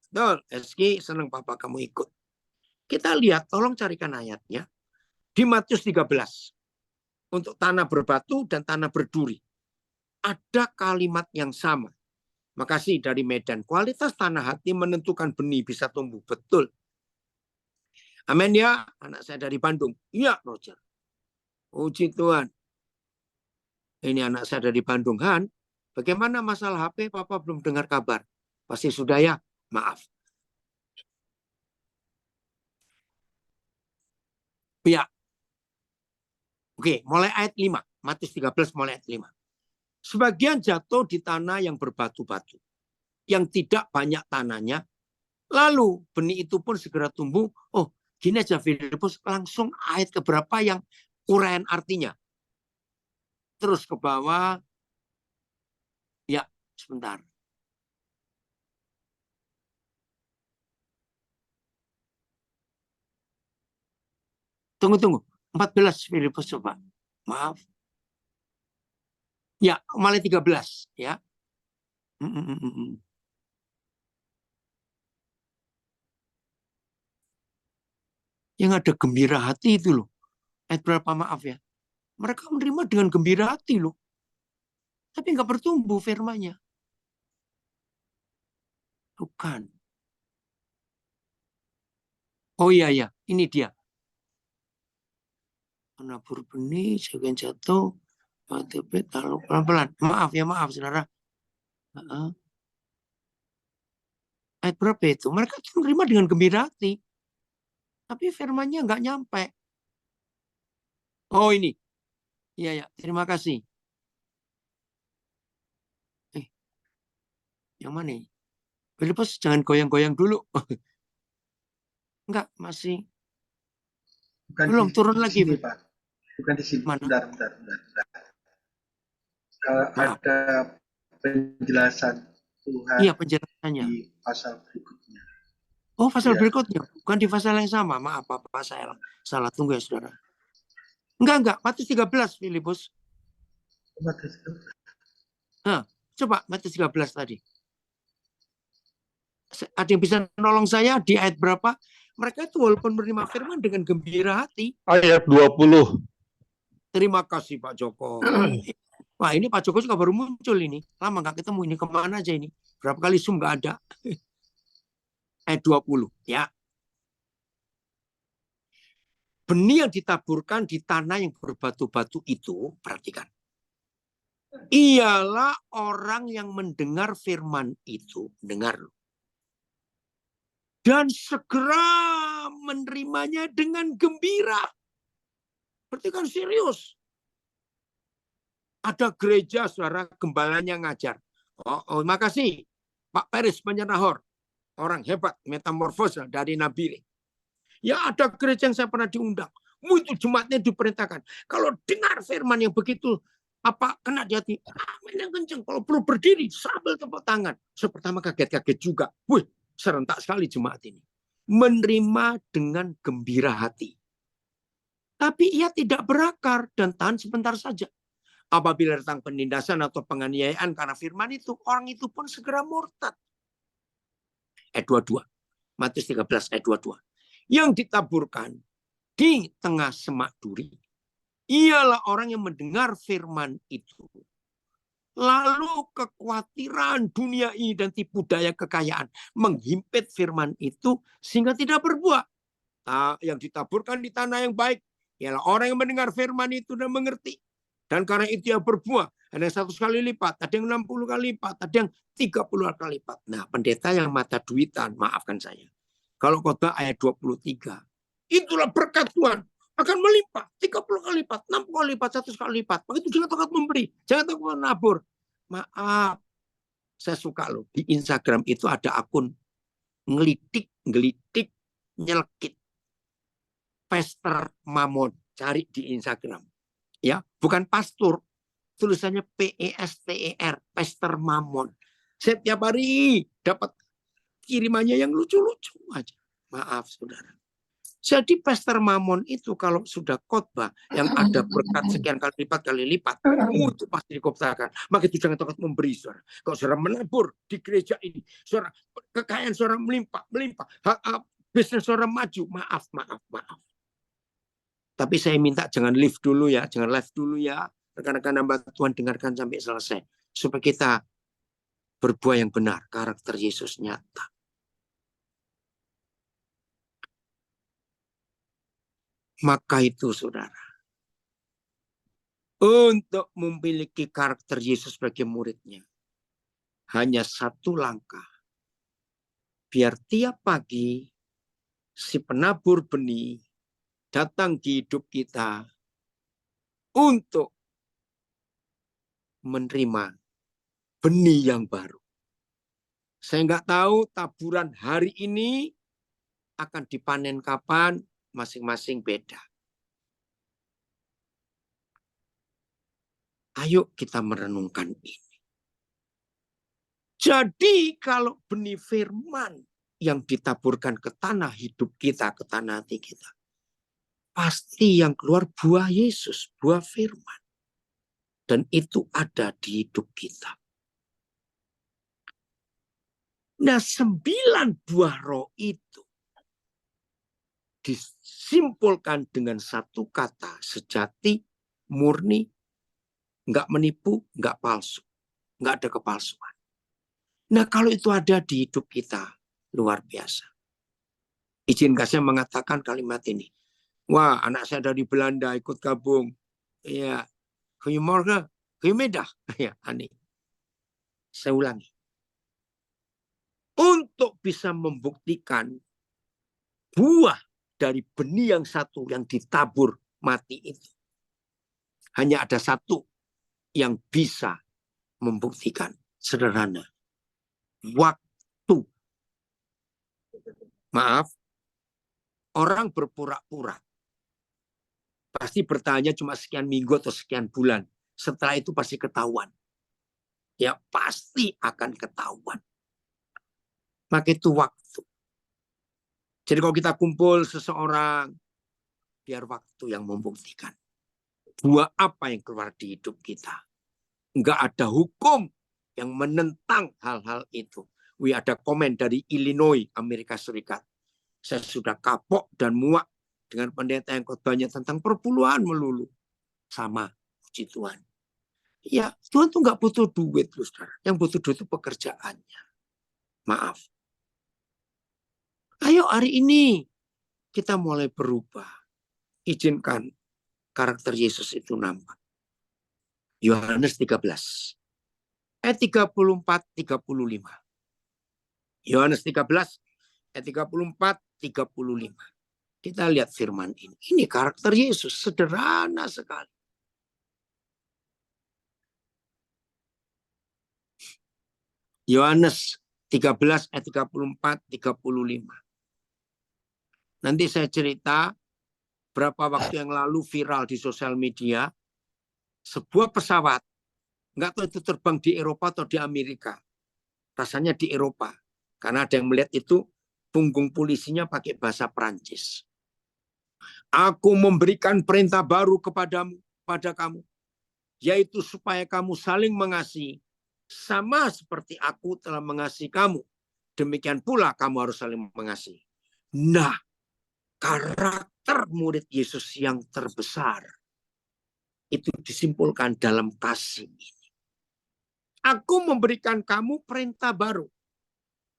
Betul, Eski senang papa kamu ikut. Kita lihat, tolong carikan ayatnya. Di Matius 13. Untuk tanah berbatu dan tanah berduri. Ada kalimat yang sama. Makasih dari Medan. Kualitas tanah hati menentukan benih bisa tumbuh. Betul. Amin ya. Anak saya dari Bandung. Iya, Roger. Puji Tuhan. Ini anak saya dari Bandung. Han, bagaimana masalah HP? Papa belum dengar kabar. Pasti sudah ya? Maaf. Ya. Oke, mulai ayat 5. Matius 13 mulai ayat 5. Sebagian jatuh di tanah yang berbatu-batu, yang tidak banyak tanahnya. Lalu benih itu pun segera tumbuh. Oh, gini aja Filipus, langsung ayat keberapa yang uraian artinya. Terus ke bawah. Ya, sebentar. Tunggu. 14 Filipus coba. Maaf. Ya, mulai 13 ya. Yang ada gembira hati itu loh. Ayat berapa maaf ya. Mereka menerima dengan gembira hati loh. Tapi nggak bertumbuh firmanya. Bukan. Oh iya, ini dia. Penabur benih, sebagian jatuh, tepet, lalu pelan-pelan. Maaf saudara. Ayat berapa itu? Mereka menerima dengan gembira hati. Tapi firmannya nggak nyampe. Oh ini. Iya, terima kasih. Yang mana ini? Filipus jangan goyang-goyang dulu. Enggak, masih. Bukan Belum turun di lagi. sini, Pak. Bukan di sini. Mana? Bentar. Ada penjelasan Tuhan Iya, penjelasannya. di pasal berikutnya. Oh, pasal berikutnya. Bukan di pasal yang sama. Maaf, Pak. Saya salah. Tunggu ya, saudara. Enggak. Matius 13, Filipus. Nah, coba Matius 13 tadi. Ada yang bisa nolong saya di ayat berapa? Mereka itu walaupun menerima firman dengan gembira hati. Ayat 20. Terima kasih Pak Joko. Wah, ini Pak Joko juga baru muncul ini. Lama nggak ketemu. Ini kemana aja ini? Berapa kali Zoom nggak ada. Ayat 20 ya. Benih yang ditaburkan di tanah yang berbatu-batu itu, perhatikan. Ialah orang yang mendengar firman itu, dengar. Dan segera menerimanya dengan gembira. Berarti kan serius. Ada gereja, saudara, gembalanya ngajar. Oh, makasih. Pak Peris Penyenahor. Orang hebat, metamorfosa dari Nabire. Ya ada gereja yang saya pernah diundang. Itu jemaatnya diperintahkan. Kalau dengar firman yang begitu, kena di hati. Amin yang kenceng. Kalau perlu berdiri, sambil tepuk tangan. Saya pertama kaget-kaget juga. Wih, serentak sekali jemaat ini. Menerima dengan gembira hati. Tapi ia tidak berakar dan tahan sebentar saja. Apabila datang penindasan atau penganiayaan karena firman itu, orang itu pun segera murtad. Ayat 22. Matius 13 ayat 22. Yang ditaburkan di tengah semak duri ialah orang yang mendengar firman itu. Lalu kekhawatiran dunia ini dan tipu daya kekayaan menghimpit firman itu sehingga tidak berbuah. Yang ditaburkan di tanah yang baik ialah orang yang mendengar firman itu dan mengerti. Dan karena itu dia berbuah. Ada yang 100 kali lipat, ada yang 60 kali lipat, ada yang 30 kali lipat. Nah, pendeta yang mata duitan, maafkan saya. Kalau khotbah ayat 23, itulah berkat Tuhan akan melimpah 30 kali lipat, 60 kali lipat, 100 kali lipat. Begitu jangan takut memberi, jangan takut menabur. Maaf, saya suka loh. Di Instagram itu ada akun ngelitik, nyelkit. Pester Mamon, cari di Instagram. Ya, bukan pastor, tulisannya PESTER, Pester Mamon. Setiap hari dapat kirimannya yang lucu-lucu aja. Maaf, saudara. Jadi Pester Mamon itu kalau sudah khotbah yang ada berkat sekian kali lipat, itu pasti dikotbahkan. Maka itu jangan takut memberi, saudara. Kalau saudara menabur di gereja ini, saudara kekayaan saudara melimpah, bisnis saudara maju, maaf. Tapi saya minta jangan live dulu ya, rekan-rekan hamba Tuhan dengarkan sampai selesai supaya kita berbuah yang benar, karakter Yesus nyata. Maka itu saudara, untuk memiliki karakter Yesus sebagai muridnya, hanya satu langkah. Biar tiap pagi si penabur benih datang di hidup kita untuk menerima benih yang baru. Saya nggak tahu taburan hari ini akan dipanen kapan, masing-masing beda. Ayo kita merenungkan ini. Jadi kalau benih firman yang ditaburkan ke tanah hidup kita, ke tanah hati kita, pasti yang keluar buah Yesus, buah firman. Dan itu ada di hidup kita. Nah, 9 buah roh itu disimpulkan dengan satu kata, sejati, murni, nggak menipu, nggak palsu, nggak ada kepalsuan. Nah, kalau itu ada di hidup kita, luar biasa. Izinkan saya mengatakan kalimat ini. Wah, anak saya dari Belanda ikut gabung. Ya, goedemorgen, goedemiddag. Ya, aneh. Saya ulangi. Untuk bisa membuktikan buah dari benih yang satu yang ditabur mati itu. Hanya ada satu yang bisa membuktikan, sederhana. Waktu. Maaf, orang berpura-pura. Pasti bertanya cuma sekian minggu atau sekian bulan. Setelah itu pasti ketahuan. Ya pasti akan ketahuan. Maka itu waktu. Jadi kalau kita kumpul seseorang, biar waktu yang membuktikan. Buah apa yang keluar di hidup kita. Enggak ada hukum yang menentang hal-hal itu. Ada komen dari Illinois, Amerika Serikat. Saya sudah kapok dan muak dengan pendeta yang khotbahnya tentang perpuluhan melulu. Sama, puji Tuhan. Ya, Tuhan tuh nggak butuh duit, loh, saudara. Yang butuh duit itu pekerjaannya. Maaf. Ayo hari ini kita mulai berubah. Izinkan karakter Yesus itu nampak. Yohanes 13. Ayat 34-35. Yohanes 13, ayat 34-35. Kita lihat firman ini. Ini karakter Yesus, sederhana sekali. Yohanes 13 ayat 34-35. Nanti saya cerita berapa waktu yang lalu viral di sosial media. Sebuah pesawat, nggak tahu itu terbang di Eropa atau di Amerika. Rasanya di Eropa. Karena ada yang melihat itu punggung polisinya pakai bahasa Perancis. Aku memberikan perintah baru kepadamu, pada kamu, yaitu supaya kamu saling mengasihi, sama seperti aku telah mengasihi kamu. Demikian pula kamu harus saling mengasihi. Nah, karakter murid Yesus yang terbesar itu disimpulkan dalam kasih ini. Aku memberikan kamu perintah baru.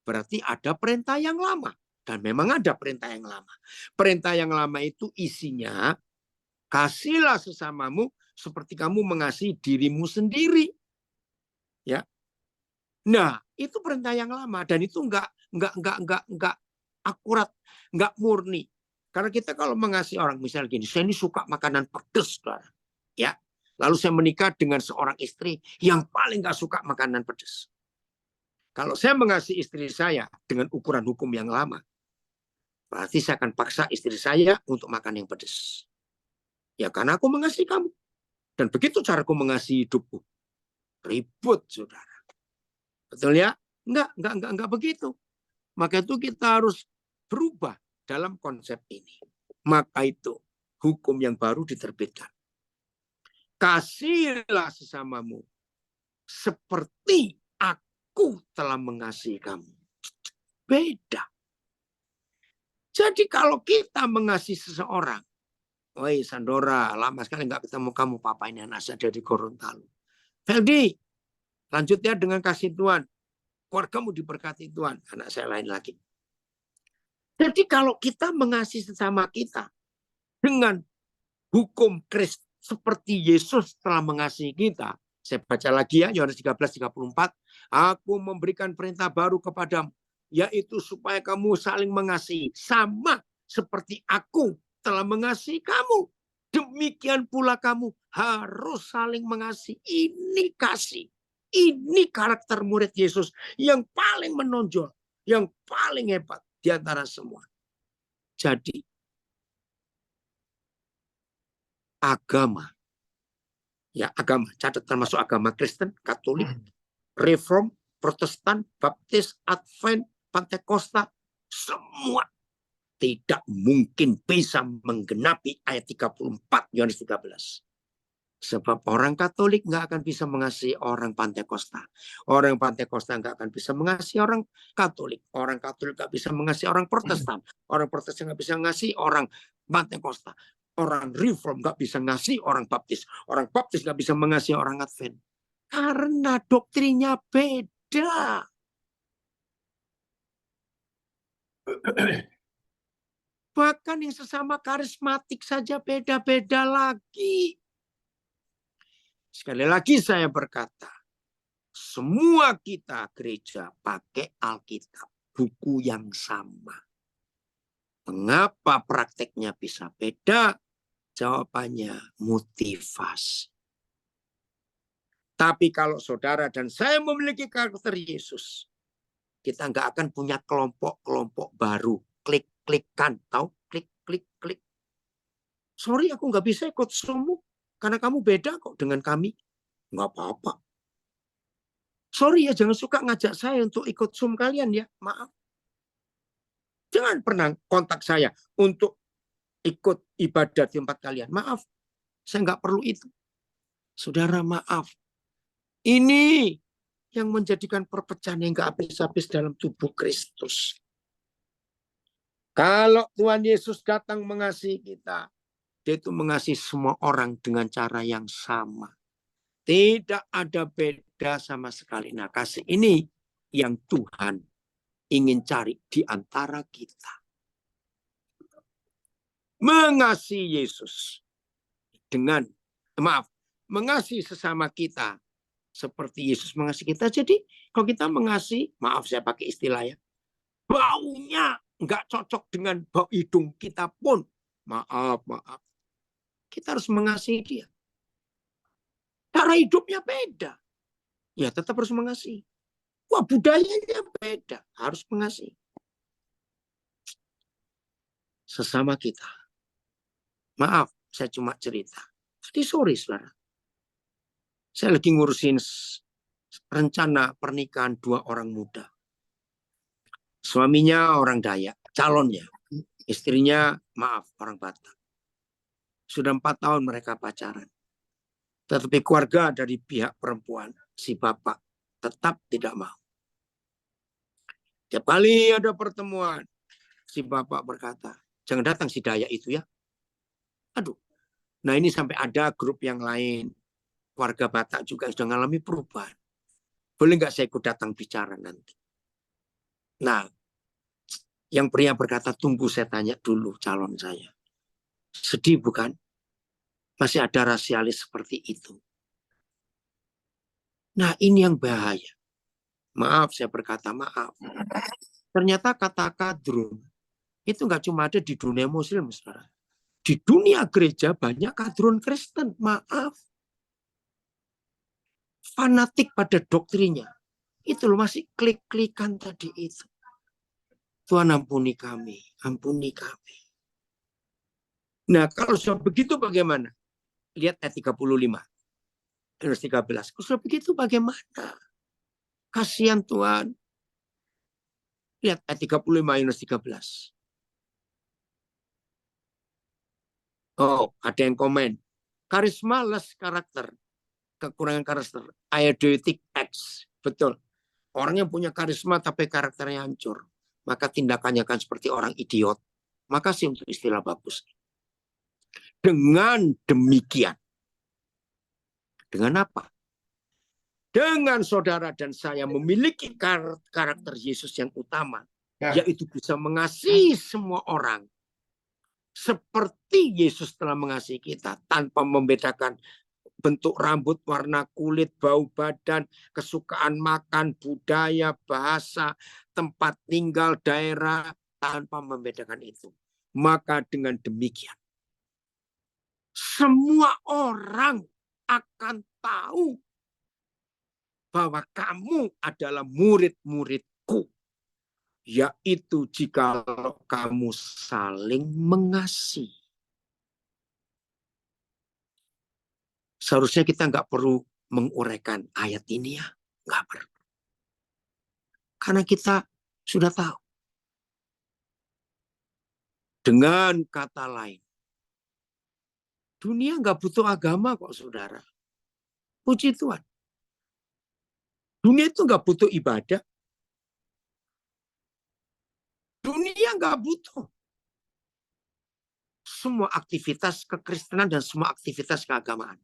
Berarti ada perintah yang lama. Dan memang ada perintah yang lama. Perintah yang lama itu isinya, kasihlah sesamamu seperti kamu mengasihi dirimu sendiri. Ya. Nah, itu perintah yang lama. Dan itu enggak akurat, enggak murni. Karena kita kalau mengasihi orang, misalnya gini, saya ini suka makanan pedas, saudara. Ya. Lalu saya menikah dengan seorang istri yang paling enggak suka makanan pedas. Kalau saya mengasihi istri saya dengan ukuran hukum yang lama, berarti saya akan paksa istri saya untuk makan yang pedas. Ya karena aku mengasihi kamu. Dan begitu caraku mengasihi hidupku. Ribut, saudara. Betul ya? Enggak begitu. Maka itu kita harus berubah dalam konsep ini. Maka itu hukum yang baru diterbitkan. Kasihilah sesamamu seperti aku telah mengasihi kamu. Beda. Jadi kalau kita mengasihi seseorang, woi Sandora, lama sekali nggak ketemu kamu, papa ini anak saya dari Gorontalo. Feldi, lanjut ya dengan kasih Tuhan. Keluargamu diberkati Tuhan, anak saya lain lagi. Jadi kalau kita mengasihi sesama kita dengan hukum Kristus seperti Yesus telah mengasihi kita. Saya baca lagi ya, Yohanes 13:34. Aku memberikan perintah baru kepadamu, yaitu supaya kamu saling mengasihi sama seperti aku telah mengasihi kamu. Demikian pula kamu harus saling mengasihi. Ini kasih. Ini karakter murid Yesus yang paling menonjol, yang paling hebat di antara semua. Jadi agama, catat termasuk agama Kristen, Katolik, Reform, Protestan, Baptis, Advent, Pantekosta, semua tidak mungkin bisa menggenapi ayat 34 Yohanes 13. Sebab orang Katolik nggak akan bisa mengasihi orang Pantekosta. Orang Pantekosta nggak akan bisa mengasihi orang Katolik. Orang Katolik nggak bisa mengasihi orang Protestan. Orang Protestan nggak bisa mengasihi orang Pantekosta. Orang Reform nggak bisa mengasihi orang Baptis. Orang Baptis nggak bisa mengasihi orang Advent. Karena doktrinnya beda. Bahkan yang sesama karismatik saja beda-beda lagi. Sekali lagi saya berkata, semua kita gereja pakai Alkitab, buku yang sama. Mengapa prakteknya bisa beda? Jawabannya motivasi. Tapi kalau saudara dan saya memiliki karakter Yesus, kita nggak akan punya kelompok-kelompok baru. Klik-klikkan, tahu? Klik-klik-klik. Sorry, aku nggak bisa ikut Zoom karena kamu beda kok dengan kami. Nggak apa-apa. Sorry ya, jangan suka ngajak saya untuk ikut Zoom kalian ya. Maaf. Jangan pernah kontak saya untuk ikut ibadah di tempat kalian. Maaf, saya nggak perlu itu. Saudara, maaf. Ini yang menjadikan perpecahan yang nggak habis-habis dalam tubuh Kristus. Kalau Tuhan Yesus datang mengasihi kita, dia itu mengasihi semua orang dengan cara yang sama. Tidak ada beda sama sekali. Nah, kasih ini yang Tuhan ingin cari di antara kita. Mengasihi Yesus dengan, mengasihi sesama kita seperti Yesus mengasihi kita. Jadi kalau kita mengasihi, maaf saya pakai istilah ya, baunya nggak cocok dengan bau hidung kita pun, maaf. Kita harus mengasihi dia. Cara hidupnya beda. Ya tetap harus mengasihi. Wah, budayanya beda. Harus mengasihi. Sesama kita. Maaf, saya cuma cerita. Jadi sorry, saudara. Saya lagi ngurusin rencana pernikahan 2 orang muda. Suaminya orang Dayak, calonnya. Istrinya, maaf, orang Batak. Sudah 4 tahun mereka pacaran. Tetapi keluarga dari pihak perempuan, si bapak, tetap tidak mau. Tiap kali ada pertemuan, si bapak berkata, jangan datang si Dayak itu ya. Aduh. Nah ini sampai ada grup yang lain. Warga Batak juga sudah mengalami perubahan. Boleh nggak saya ikut datang bicara nanti? Nah, yang pria berkata, tunggu saya tanya dulu calon saya. Sedih bukan? Masih ada rasialis seperti itu. Nah ini yang bahaya. Maaf saya berkata maaf. Ternyata kata kadrun itu nggak cuma ada di dunia muslim, saudara. Di dunia gereja banyak kadrun Kristen. Maaf. Fanatik pada doktrinnya. Itu loh masih klik-klikan tadi itu. Tuhan ampuni kami. Ampuni kami. Nah kalau sudah begitu bagaimana? Lihat ayat 35. Ayat 13. Kalau sudah begitu bagaimana? Kasihan Tuhan. Lihat ayat 35 Yunus 13. Oh, ada yang komen. Karisma less karakter. Kekurangan karakter. Idiotic acts. Betul. Orang yang punya karisma tapi karakternya hancur. Maka tindakannya akan seperti orang idiot. Makasih untuk istilah bagus. Dengan demikian. Dengan apa? Dengan saudara dan saya memiliki karakter Yesus yang utama. Yaitu bisa mengasihi semua orang. Seperti Yesus telah mengasihi kita. Tanpa membedakan bentuk rambut, warna kulit, bau badan, kesukaan makan, budaya, bahasa, tempat tinggal, daerah. Tanpa membedakan itu. Maka dengan demikian, semua orang akan tahu bahwa kamu adalah murid-muridku. Yaitu jika kamu saling mengasihi. Seharusnya kita nggak perlu menguraikan ayat ini ya. Nggak perlu. Karena kita sudah tahu. Dengan kata lain. Dunia nggak butuh agama kok saudara. Puji Tuhan. Dunia itu nggak butuh ibadah. Dunia nggak butuh. Semua aktivitas kekristenan dan semua aktivitas keagamaan.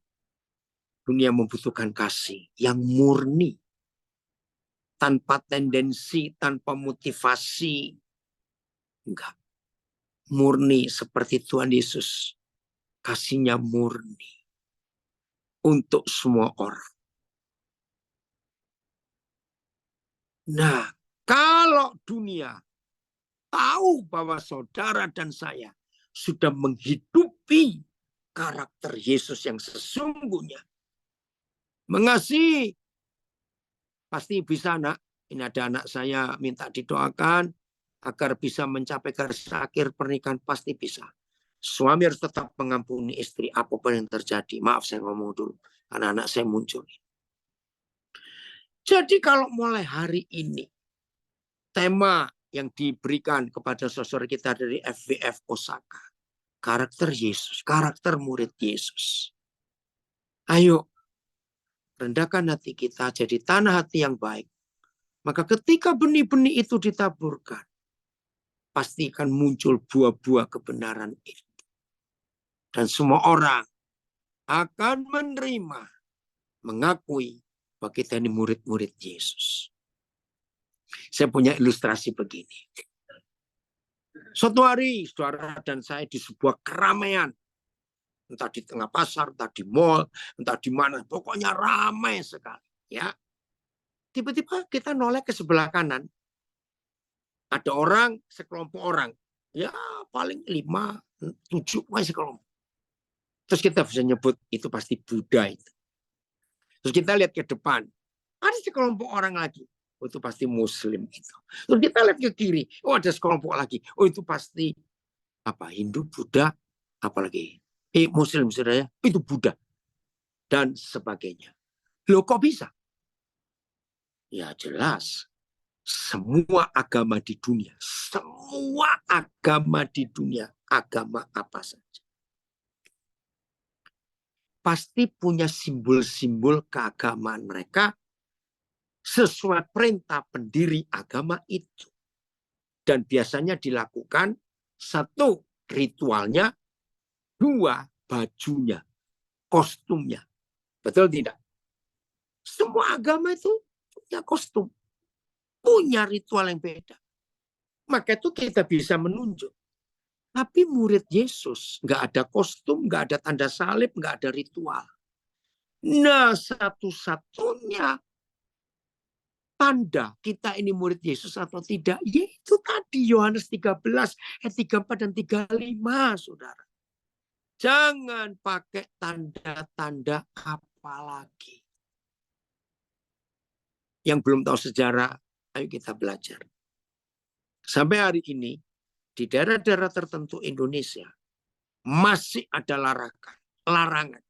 Dunia membutuhkan kasih yang murni. Tanpa tendensi, tanpa motivasi. Enggak. Murni seperti Tuhan Yesus. Kasihnya murni. Untuk semua orang. Nah, kalau dunia tahu bahwa saudara dan saya sudah menghidupi karakter Yesus yang sesungguhnya. Mengasihi. Pasti bisa nak. Ini ada anak saya minta didoakan agar bisa mencapai garis akhir pernikahan. Pasti bisa. Suami harus tetap mengampuni istri apapun yang terjadi. Maaf saya ngomong dulu. Karena anak saya muncul. Jadi kalau mulai hari ini. Tema yang diberikan kepada saudara kita dari FWF Osaka. Karakter Yesus. Karakter murid Yesus. Ayo. Rendahkan hati kita jadi tanah hati yang baik. Maka ketika benih-benih itu ditaburkan. Pasti akan muncul buah-buah kebenaran itu. Dan semua orang akan menerima. Mengakui bahwa kita ini murid-murid Yesus. Saya punya ilustrasi begini. Suatu hari saudara dan saya di sebuah keramaian. Entah di tengah pasar, entah di mall, entah di mana. Pokoknya ramai sekali. Ya. Tiba-tiba kita noleh ke sebelah kanan. Ada orang, sekelompok orang. Ya paling 5, 7 sekelompok. Terus kita bisa nyebut itu pasti Buddha itu. Terus kita lihat ke depan. Ada sekelompok orang lagi. Oh, itu pasti Muslim itu. Terus kita lihat ke kiri. Oh ada sekelompok lagi. Oh itu pasti apa Hindu, Buddha, apalagi Muslim saudara. Itu Buddha dan sebagainya. Loh kok bisa? Ya jelas. Semua agama di dunia. Semua agama di dunia. Agama apa saja. Pasti punya simbol-simbol keagamaan mereka. Sesuai perintah pendiri agama itu. Dan biasanya dilakukan 1 ritualnya, 2 bajunya, kostumnya. Betul tidak? Semua agama itu punya kostum. Punya ritual yang beda. Maka itu kita bisa menunjuk. Tapi murid Yesus nggak ada kostum, nggak ada tanda salib, nggak ada ritual. Nah satu-satunya tanda kita ini murid Yesus atau tidak, yaitu tadi Yohanes 13 ayat 34 dan 35, saudara. Jangan pakai tanda-tanda apa lagi. Yang belum tahu sejarah, ayo kita belajar. Sampai hari ini, di daerah-daerah tertentu Indonesia, masih ada larangan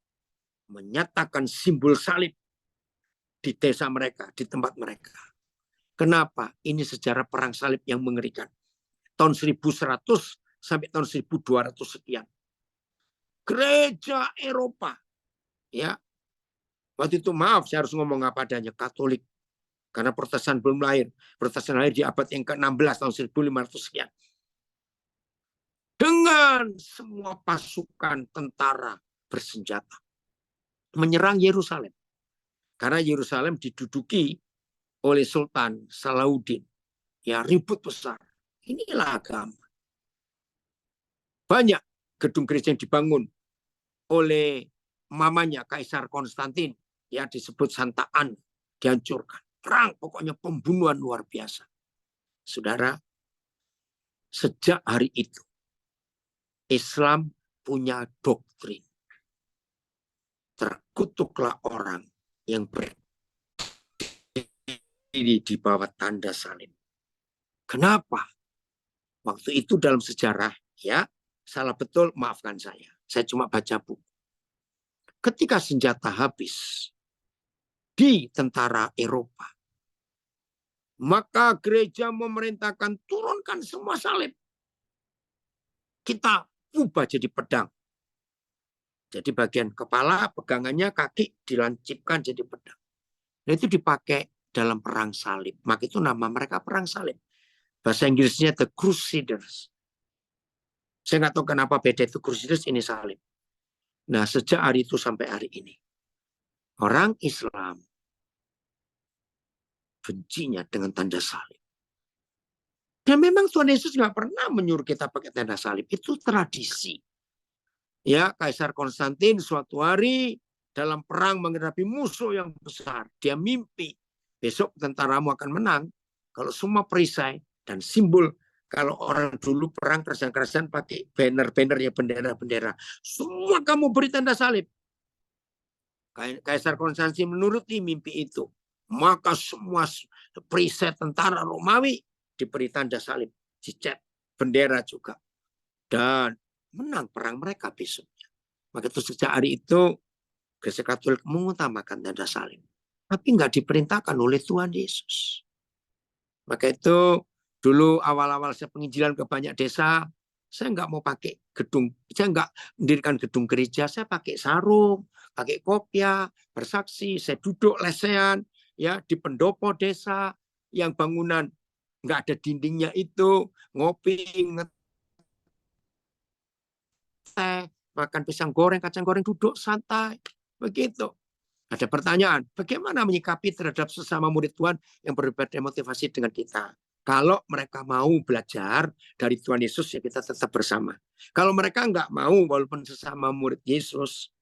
menyatakan simbol salib di desa mereka, di tempat mereka. Kenapa? Ini sejarah perang salib yang mengerikan. Tahun 1100 sampai tahun 1200 sekian. Gereja Eropa. Ya. Waktu itu maaf saya harus ngomong apa adanya. Katolik. Karena Protestan belum lahir. Protestan lahir di abad yang ke-16 tahun 1500 sekian. Dengan semua pasukan tentara bersenjata. Menyerang Yerusalem. Karena Yerusalem diduduki oleh Sultan Salahuddin. Ya ribut besar. Inilah agama. Banyak gedung gereja yang dibangun oleh mamanya Kaisar Konstantin. Ya disebut Santa Anne. Dihancurkan. Perang pokoknya pembunuhan luar biasa. Saudara, sejak hari itu Islam punya doktrin. Terkutuklah orang yang berdiri di bawah tanda salib. Kenapa? Waktu itu dalam sejarah, ya, salah betul, maafkan saya. Saya cuma baca buku. Ketika senjata habis di tentara Eropa, maka gereja memerintahkan turunkan semua salib. Kita ubah jadi pedang. Jadi bagian kepala, pegangannya, kaki dilancipkan jadi pedang. Nah, itu dipakai dalam perang salib. Maka itu nama mereka perang salib. Bahasa Inggrisnya The Crusaders. Saya nggak tahu kenapa beda itu Crusaders, ini salib. Nah, sejak hari itu sampai hari ini, orang Islam bencinya dengan tanda salib. Dan memang Tuhan Yesus nggak pernah menyuruh kita pakai tanda salib. Itu tradisi. Ya, Kaisar Konstantin suatu hari dalam perang menghadapi musuh yang besar. Dia mimpi besok tentaramu akan menang kalau semua perisai dan simbol. Kalau orang dulu perang kerasan-kerasan pakai banner-banner ya, bendera-bendera. Semua kamu beri tanda salib. Kaisar Konstantin menuruti mimpi itu. Maka semua perisai tentara Romawi diberi tanda salib. Dicat bendera juga. Dan menang perang mereka besoknya. Maka itu sejak hari itu Gereja Katolik mengutamakan tanda salib. Tapi nggak diperintahkan oleh Tuhan Yesus. Maka itu dulu awal-awal saya penginjilan ke banyak desa, saya nggak mau pakai gedung, saya nggak mendirikan gedung gereja, saya pakai sarung, pakai kopiah, bersaksi, saya duduk lesehan ya di pendopo desa yang bangunan nggak ada dindingnya itu, ngopi, teh, makan pisang goreng, kacang goreng, duduk santai, begitu. Ada pertanyaan, bagaimana menyikapi terhadap sesama murid Tuhan yang berbeda motivasi dengan kita? Kalau mereka mau belajar dari Tuhan Yesus, ya kita tetap bersama. Kalau mereka nggak mau, walaupun sesama murid Yesus,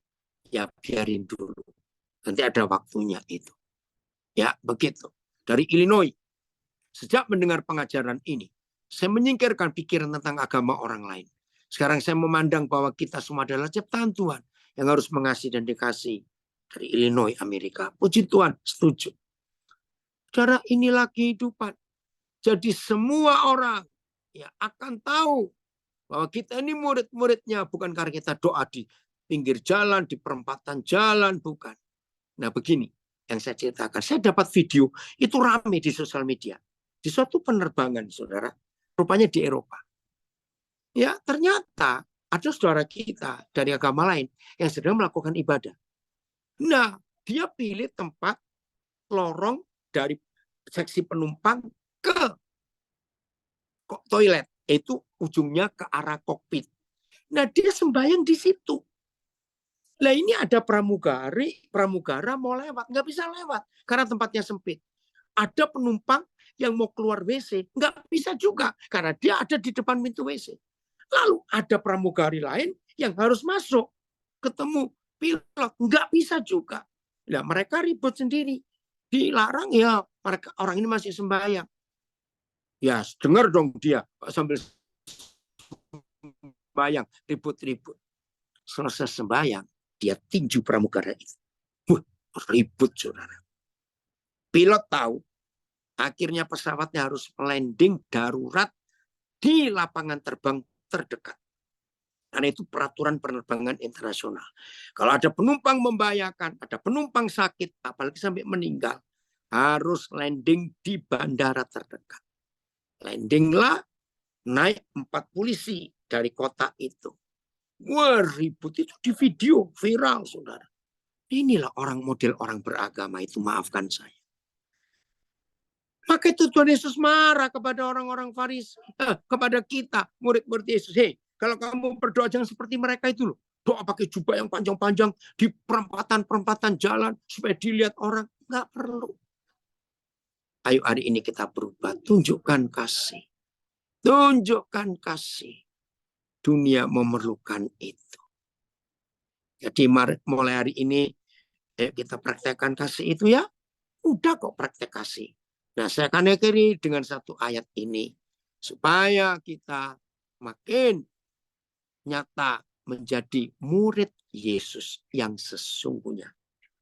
ya biarin dulu. Nanti ada waktunya itu. Ya, begitu. Dari Illinois, sejak mendengar pengajaran ini, saya menyingkirkan pikiran tentang agama orang lain. Sekarang saya memandang bahwa kita semua adalah ciptaan Tuhan yang harus mengasihi dan dikasihi. Dari Illinois, Amerika. Puji Tuhan, setuju. Saudara, inilah kehidupan. Jadi semua orang ya akan tahu bahwa kita ini murid-muridnya, bukan karena kita doa di pinggir jalan, di perempatan jalan, bukan. Nah begini yang saya ceritakan. Saya dapat video, itu rame di sosial media. Di suatu penerbangan, saudara, rupanya di Eropa. Ya ternyata ada saudara kita dari agama lain yang sedang melakukan ibadah. Nah, dia pilih tempat lorong dari seksi penumpang ke toilet. Itu ujungnya ke arah kokpit. Nah, dia sembahyang di situ. Nah, ini ada pramugara mau lewat. Nggak bisa lewat karena tempatnya sempit. Ada penumpang yang mau keluar WC. Nggak bisa juga karena dia ada di depan pintu WC. Lalu ada pramugari lain yang harus masuk. Ketemu pilot, nggak bisa juga. Nah, mereka ribut sendiri. Dilarang ya, mereka orang ini masih sembahyang. Ya, dengar dong dia sambil sembahyang, ribut-ribut. Selesai sembahyang, dia tinju pramugara itu. Ribut, saudara. Pilot tahu, akhirnya pesawatnya harus landing darurat di lapangan terbang terdekat. Karena itu peraturan penerbangan internasional. Kalau ada penumpang membahayakan, ada penumpang sakit, apalagi sampai meninggal, harus landing di bandara terdekat. Landinglah, naik 4 polisi dari kota itu. Wah, ribut itu di video, viral, saudara. Inilah orang model orang beragama itu, maafkan saya. Maka itu Tuhan Yesus marah kepada orang-orang Farisi, kepada kita, murid-murid Yesus. Hei, kalau kamu berdoa jangan seperti mereka itu loh. Doa pakai jubah yang panjang-panjang di perempatan-perempatan jalan supaya dilihat orang. Nggak perlu. Ayo hari ini kita berubah. Tunjukkan kasih. Tunjukkan kasih. Dunia memerlukan itu. Jadi mulai hari ini kita praktekkan kasih itu ya. Udah kok praktek kasih. Nah, saya akan akhiri dengan satu ayat ini. Supaya kita makin nyata menjadi murid Yesus yang sesungguhnya.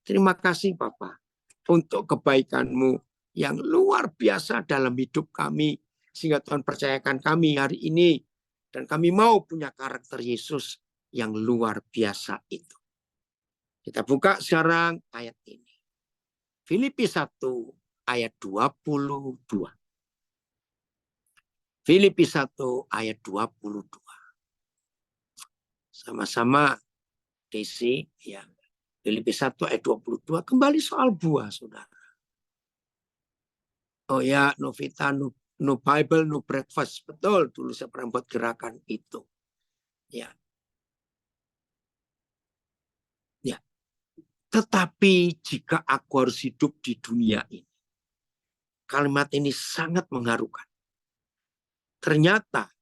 Terima kasih Bapak untuk kebaikan-Mu yang luar biasa dalam hidup kami. Sehingga Tuhan percayakan kami hari ini. Dan kami mau punya karakter Yesus yang luar biasa itu. Kita buka sekarang ayat ini. Filipi 1 ayat 22. Filipi 1 ayat 22. Sama-sama DC ya. Filipi 1 ayat 22 kembali soal buah, Saudara. Oh ya, Novita, no Bible, no breakfast. Betul, dulu saya pernah buat gerakan itu. Ya. Ya. Tetapi jika aku harus hidup di dunia ini. Kalimat ini sangat mengharukan. Ternyata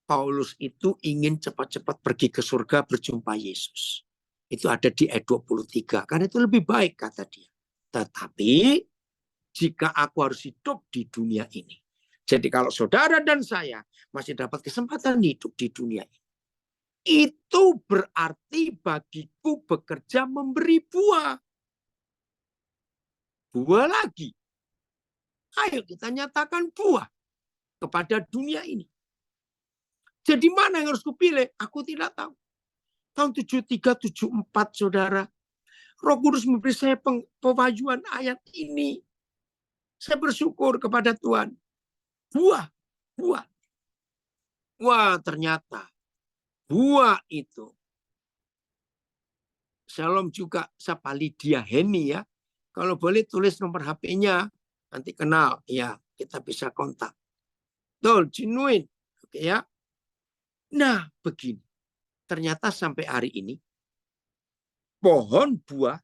Paulus itu ingin cepat-cepat pergi ke surga berjumpa Yesus. Itu ada di ayat 23. Karena itu lebih baik kata dia. Tetapi jika aku harus hidup di dunia ini. Jadi kalau saudara dan saya masih dapat kesempatan hidup di dunia ini. Itu berarti bagiku bekerja memberi buah. Buah lagi. Ayo kita nyatakan buah kepada dunia ini. Jadi mana yang harus kupilih? Aku tidak tahu. Tahun 73, 74 saudara. Roh Kudus memberi saya pewahyuan ayat ini. Saya bersyukur kepada Tuhan. Buah. Wah ternyata buah itu. Shalom juga sapa Lydia Heni ya. Kalau boleh tulis nomor HP-nya. Nanti kenal ya. Kita bisa kontak. Betul, genuine. Oke ya. Nah begini. Ternyata sampai hari ini. Pohon buah.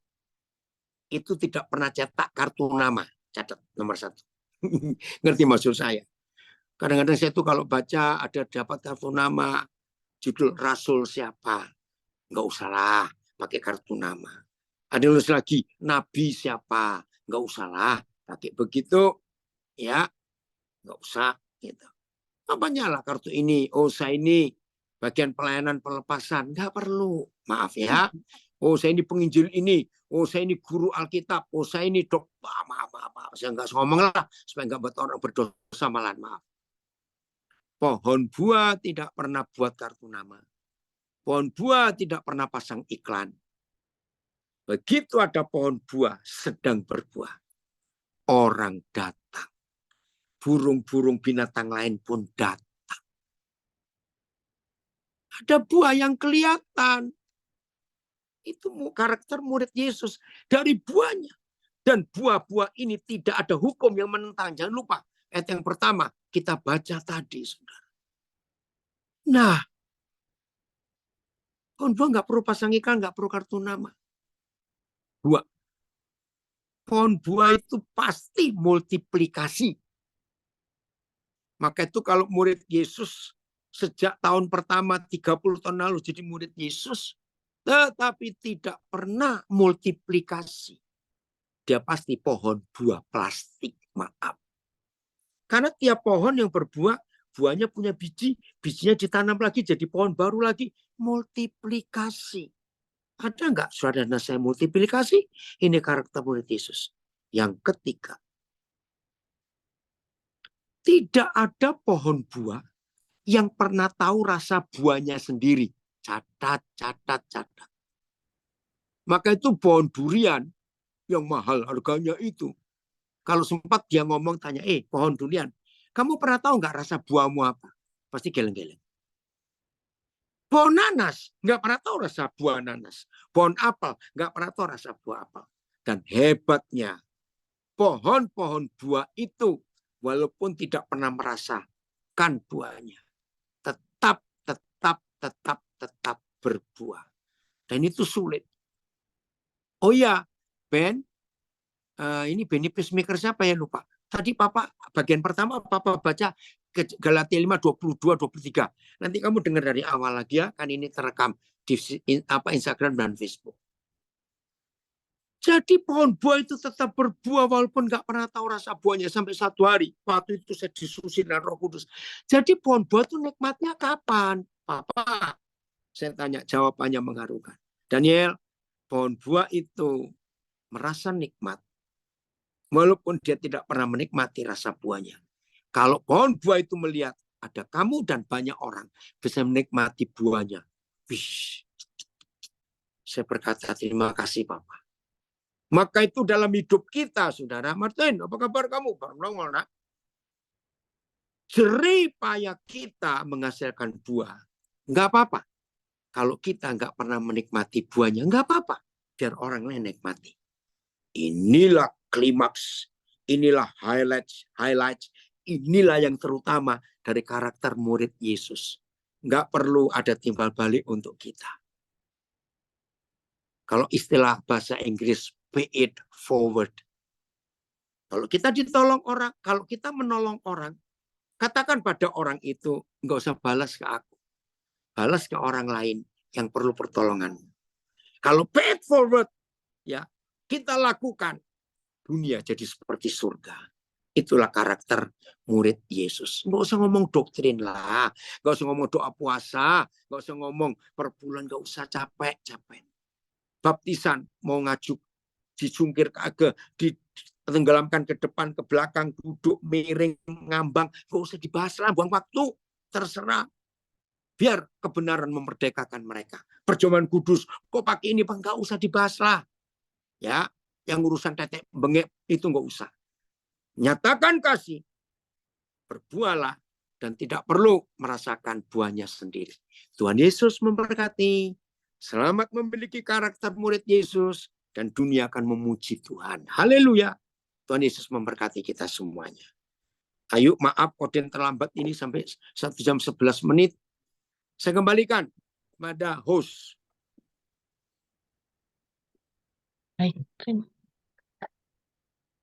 Itu tidak pernah cetak kartu nama. Catat nomor 1. Ngerti maksud saya. Kadang-kadang saya tuh kalau baca ada dapat kartu nama. Judul Rasul siapa. Nggak usah lah pakai kartu nama. Ada nulis lagi Nabi siapa. Nggak usah lah pakai begitu. Ya. Nggak usah. Gitu. Apanya lah kartu ini. Oh saya ini bagian pelayanan pelepasan. Nggak perlu. Maaf ya. Oh saya ini penginjil ini. Oh saya ini guru Alkitab. Oh saya ini maaf. Saya nggak ngomong lah. Supaya nggak buat orang berdosa malahan. Maaf. Pohon buah tidak pernah buat kartu nama. Pohon buah tidak pernah pasang iklan. Begitu ada pohon buah sedang berbuah. Orang datang. Burung-burung binatang lain pun datang. Ada buah yang kelihatan. Itu karakter murid Yesus. Dari buahnya. Dan buah-buah ini tidak ada hukum yang menentang. Jangan lupa. Ayat yang pertama kita baca tadi. Saudara. Nah. Pohon buah nggak perlu pasang iklan. Nggak perlu kartu nama. Buah. Pohon buah itu pasti multiplikasi. Maka itu kalau murid Yesus sejak tahun pertama 30 tahun lalu jadi murid Yesus. Tetapi tidak pernah multiplikasi. Dia pasti pohon buah plastik. Maaf. Karena tiap pohon yang berbuah, buahnya punya biji. Bijinya ditanam lagi jadi pohon baru lagi. Multiplikasi. Ada nggak saudara saya multiplikasi? Ini karakter murid Yesus. Yang ketiga. Tidak ada pohon buah yang pernah tahu rasa buahnya sendiri. Catat. Maka itu pohon durian yang mahal harganya itu. Kalau sempat dia ngomong tanya, pohon durian, kamu pernah tahu nggak rasa buahmu apa? Pasti geleng-geleng. Pohon nanas, nggak pernah tahu rasa buah nanas. Pohon apel, nggak pernah tahu rasa buah apel. Dan hebatnya, pohon-pohon buah itu, walaupun tidak pernah merasakan buahnya, tetap berbuah. Dan itu sulit. Oh ya, Ben, ini Benny Peacemaker siapa ya lupa. Tadi Papa, bagian pertama Papa baca Galatia 5, 22, 23. Nanti kamu dengar dari awal lagi ya, kan ini terekam di Instagram dan Facebook. Jadi pohon buah itu tetap berbuah walaupun nggak pernah tahu rasa buahnya sampai 1 hari. Waktu itu saya disusi dengan Roh Kudus. Jadi pohon buah itu nikmatnya kapan? Papa, Saya tanya, jawabannya mengharukan. Daniel, pohon buah itu merasa nikmat. Walaupun dia tidak pernah menikmati rasa buahnya. Kalau pohon buah itu melihat ada kamu dan banyak orang bisa menikmati buahnya. Wish. Saya berkata, terima kasih Bapak. Maka itu dalam hidup kita, Saudara Martin, apa kabar kamu? Jerih payah kita menghasilkan buah. Enggak apa-apa. Kalau kita enggak pernah menikmati buahnya, enggak apa-apa. Biar orang lain nikmati. Inilah klimaks. Inilah highlights. Inilah yang terutama dari karakter murid Yesus. Enggak perlu ada timbal balik untuk kita. Kalau istilah bahasa Inggris, pay it forward. Kalau kita ditolong orang, kalau kita menolong orang, katakan pada orang itu, enggak usah balas ke aku. Balas ke orang lain yang perlu pertolongan. Kalau pay it forward, ya kita lakukan, dunia jadi seperti surga. Itulah karakter murid Yesus. Enggak usah ngomong doktrin lah, enggak usah ngomong doa puasa, enggak usah ngomong per bulan, enggak usah capek-capek. Baptisan mau ngajuk, dijungkir ke ditenggelamkan ke depan, ke belakang, duduk miring, ngambang, enggak usah dibahas lah, buang waktu, terserah. Biar kebenaran memerdekakan mereka. Perjamuan kudus, kok pakai ini, Bang? Enggak usah dibahas lah. Ya, yang urusan tetek bengek itu enggak usah. Nyatakan kasih, berbuahlah, dan tidak perlu merasakan buahnya sendiri. Tuhan Yesus memberkati. Selamat memiliki karakter murid Yesus, dan dunia akan memuji Tuhan. Haleluya. Tuhan Yesus memberkati kita semuanya. Ayo, maaf Koden terlambat ini sampai 1 jam 11 menit. Saya kembalikan pada host. Baik.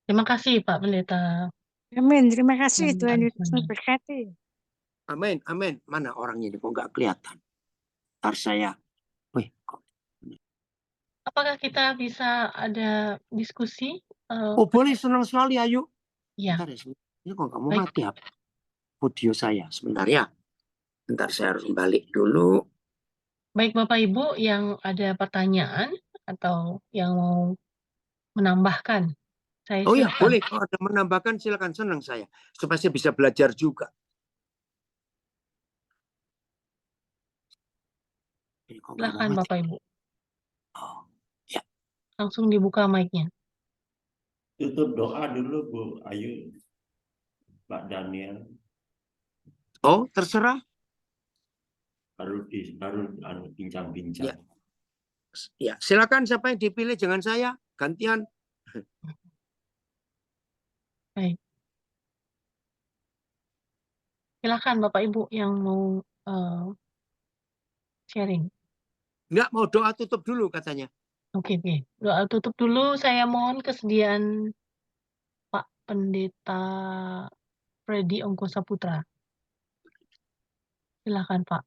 Terima kasih Pak Pendeta. Amin. Terima kasih Tuhan Yesus memberkati. Amin, amin. Mana orangnya ini kok nggak kelihatan? Ntar saya. Wih, kok. Apakah kita bisa ada diskusi? Oh boleh, senang sekali, ayo. Ya. Bentar ya, ini kok nggak mau Baik. mati apa? Audio saya, sebentar ya. Bentar saya harus balik dulu. Baik Bapak Ibu yang ada pertanyaan atau yang mau menambahkan. Saya Oh ya, silakan. boleh. Kalau ada menambahkan silakan, senang saya. Supaya saya bisa belajar juga. Ini kok nggak mau Silakan mati? Bapak Ibu. Oh, ya. Langsung dibuka mic-nya. Tutup doa dulu Bu Ayu, Pak Daniel. Oh, terserah. Baru bincang-bincang. Ya. Ya, silakan siapa yang dipilih, jangan saya. Gantian. Baik. Silakan Bapak Ibu yang mau sharing. Enggak, mau doa tutup dulu katanya. Oke. Doa tutup dulu. Saya mohon kesediaan Pak Pendeta Freddy Ongko Saputra. Silakan Pak.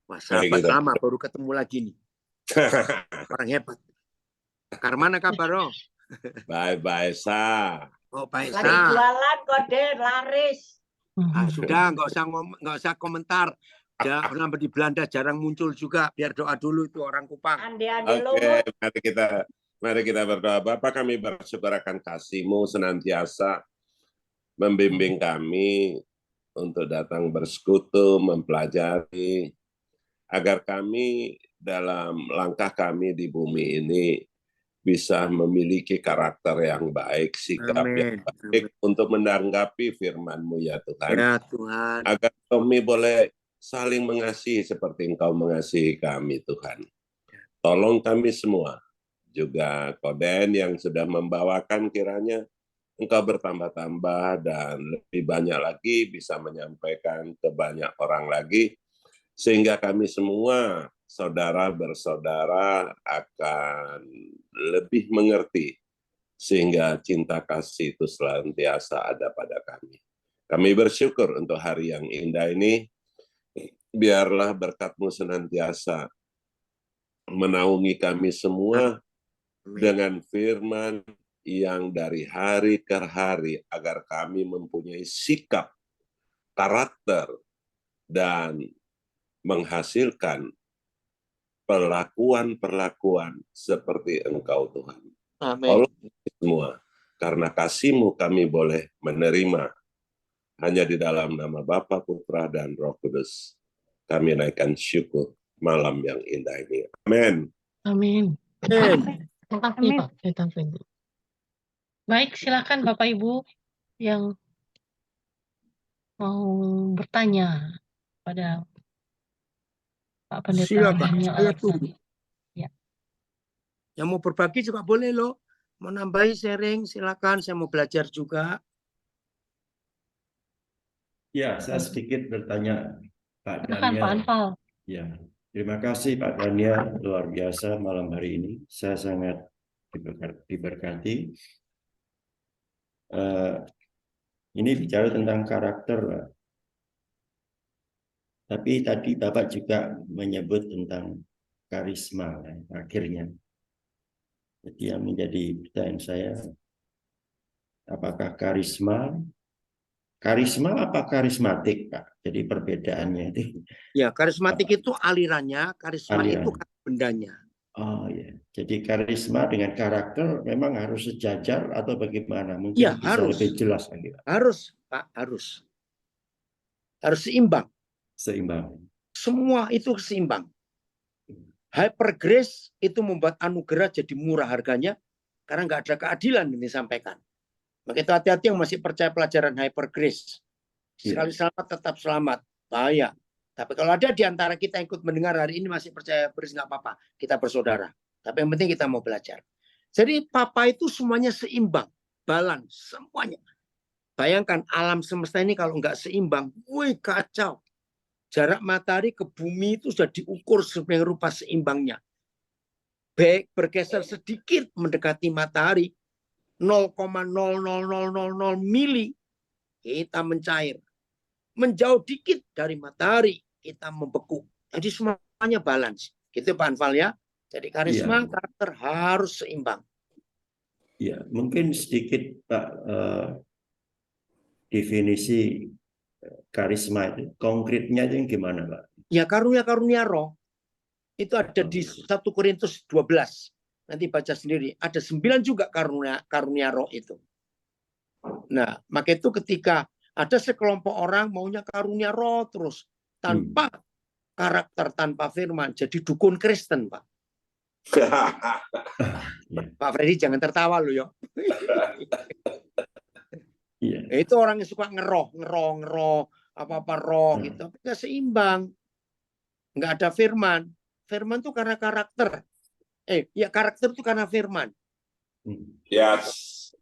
Wah, sahabat Baik, lama baru ketemu lagi nih. Orang hebat. Karmana kabar, oh? Bye-bye, Sa. Oh, baik, Lagi Sa. jualan kode laris. Sudah, nggak usah komentar. Orang di Belanda jarang muncul juga. Biar doa dulu itu orang Kupang. Ande-ande Oke, lumut. mari kita berdoa. Bapa, kami bersyukur akan kasih-Mu senantiasa membimbing kami untuk datang bersekutu, mempelajari, agar kami dalam langkah kami di bumi ini bisa memiliki karakter yang baik, sikap yang baik untuk menanggapi firman-Mu ya Tuhan. Ya Tuhan. Agar kami boleh saling mengasihi seperti Engkau mengasihi kami Tuhan. Tolong kami semua, juga Koden yang sudah membawakan, kiranya Engkau bertambah-tambah dan lebih banyak lagi bisa menyampaikan ke banyak orang lagi, sehingga kami semua saudara bersaudara akan lebih mengerti, sehingga cinta kasih itu senantiasa ada pada kami. Kami bersyukur untuk hari yang indah ini. Biarlah berkat-Mu senantiasa menaungi kami semua dengan firman yang dari hari ke hari, agar kami mempunyai sikap, karakter, dan menghasilkan perlakuan-perlakuan seperti Engkau Tuhan. Amin. Tolong semua, karena kasih-Mu kami boleh menerima hanya di dalam nama Bapa, Putra, dan Roh Kudus. Kami naikkan syukur malam yang indah ini. Amin. Amin. Amin. Terima kasih Amin. Pak Pendeta Freddy. Baik, silakan Bapak Ibu yang mau bertanya pada Pak Pendeta Silakan, Daniel saya tunggu. Alexander. Ya. Yang mau berbagi juga boleh loh. Mau nambahi sharing, silakan. Saya mau belajar juga. Ya, saya sedikit bertanya Pak Silakan Pak Daniel. Anfal. Ya, terima kasih Pak Daniel, luar biasa malam hari ini. Saya sangat diberkati. Ini bicara tentang karakter, Pak. Tapi tadi Bapak juga menyebut tentang karisma, akhirnya. Jadi yang menjadi pertanyaan saya, apakah karisma apa karismatik, Pak? Jadi perbedaannya itu. Ya, karismatik itu alirannya, karisma itu bendanya. Oh ya, jadi karisma dengan karakter memang harus sejajar atau bagaimana? Mungkin Ya, bisa harus. lebih jelas lagi, Pak. Harus, Pak, harus. Harus seimbang. Seimbang. Semua itu seimbang. Hyper grace itu membuat anugerah jadi murah harganya karena nggak ada keadilan yang disampaikan. Maka itu hati-hati yang masih percaya pelajaran hyper grace. Sekali selamat tetap selamat. Bahaya. Tapi kalau ada di antara kita yang ikut mendengar hari ini masih percaya grace, nggak apa-apa. Kita bersaudara. Tapi yang penting kita mau belajar. Jadi Papa itu semuanya seimbang. Balance. Semuanya. Bayangkan alam semesta ini kalau nggak seimbang. Wih, kacau. Jarak matahari ke bumi itu sudah diukur sebagai rupa seimbangnya. Baik bergeser sedikit mendekati matahari, 0,00000 mili, kita mencair. Menjauh dikit dari matahari, kita membeku. Jadi semuanya balance. Gitu Pak Anfal ya. Jadi karisma, karakter harus seimbang. Ya, mungkin sedikit Pak definisi karisma itu konkretnya itu yang gimana, Pak? Ya karunia-karunia roh itu ada di 1 Korintus 12. Nanti baca sendiri. Ada 9 juga karunia roh itu. Nah, maka itu ketika ada sekelompok orang maunya karunia roh terus tanpa karakter, tanpa firman, jadi dukun Kristen, Pak. Pak Freddy jangan tertawa loh ya. Itu orang yang suka ngeroh, apa-apa roh gitu. Tapi nggak seimbang. Nggak ada firman. Firman itu karena karakter. Ya karakter itu karena firman. Yes.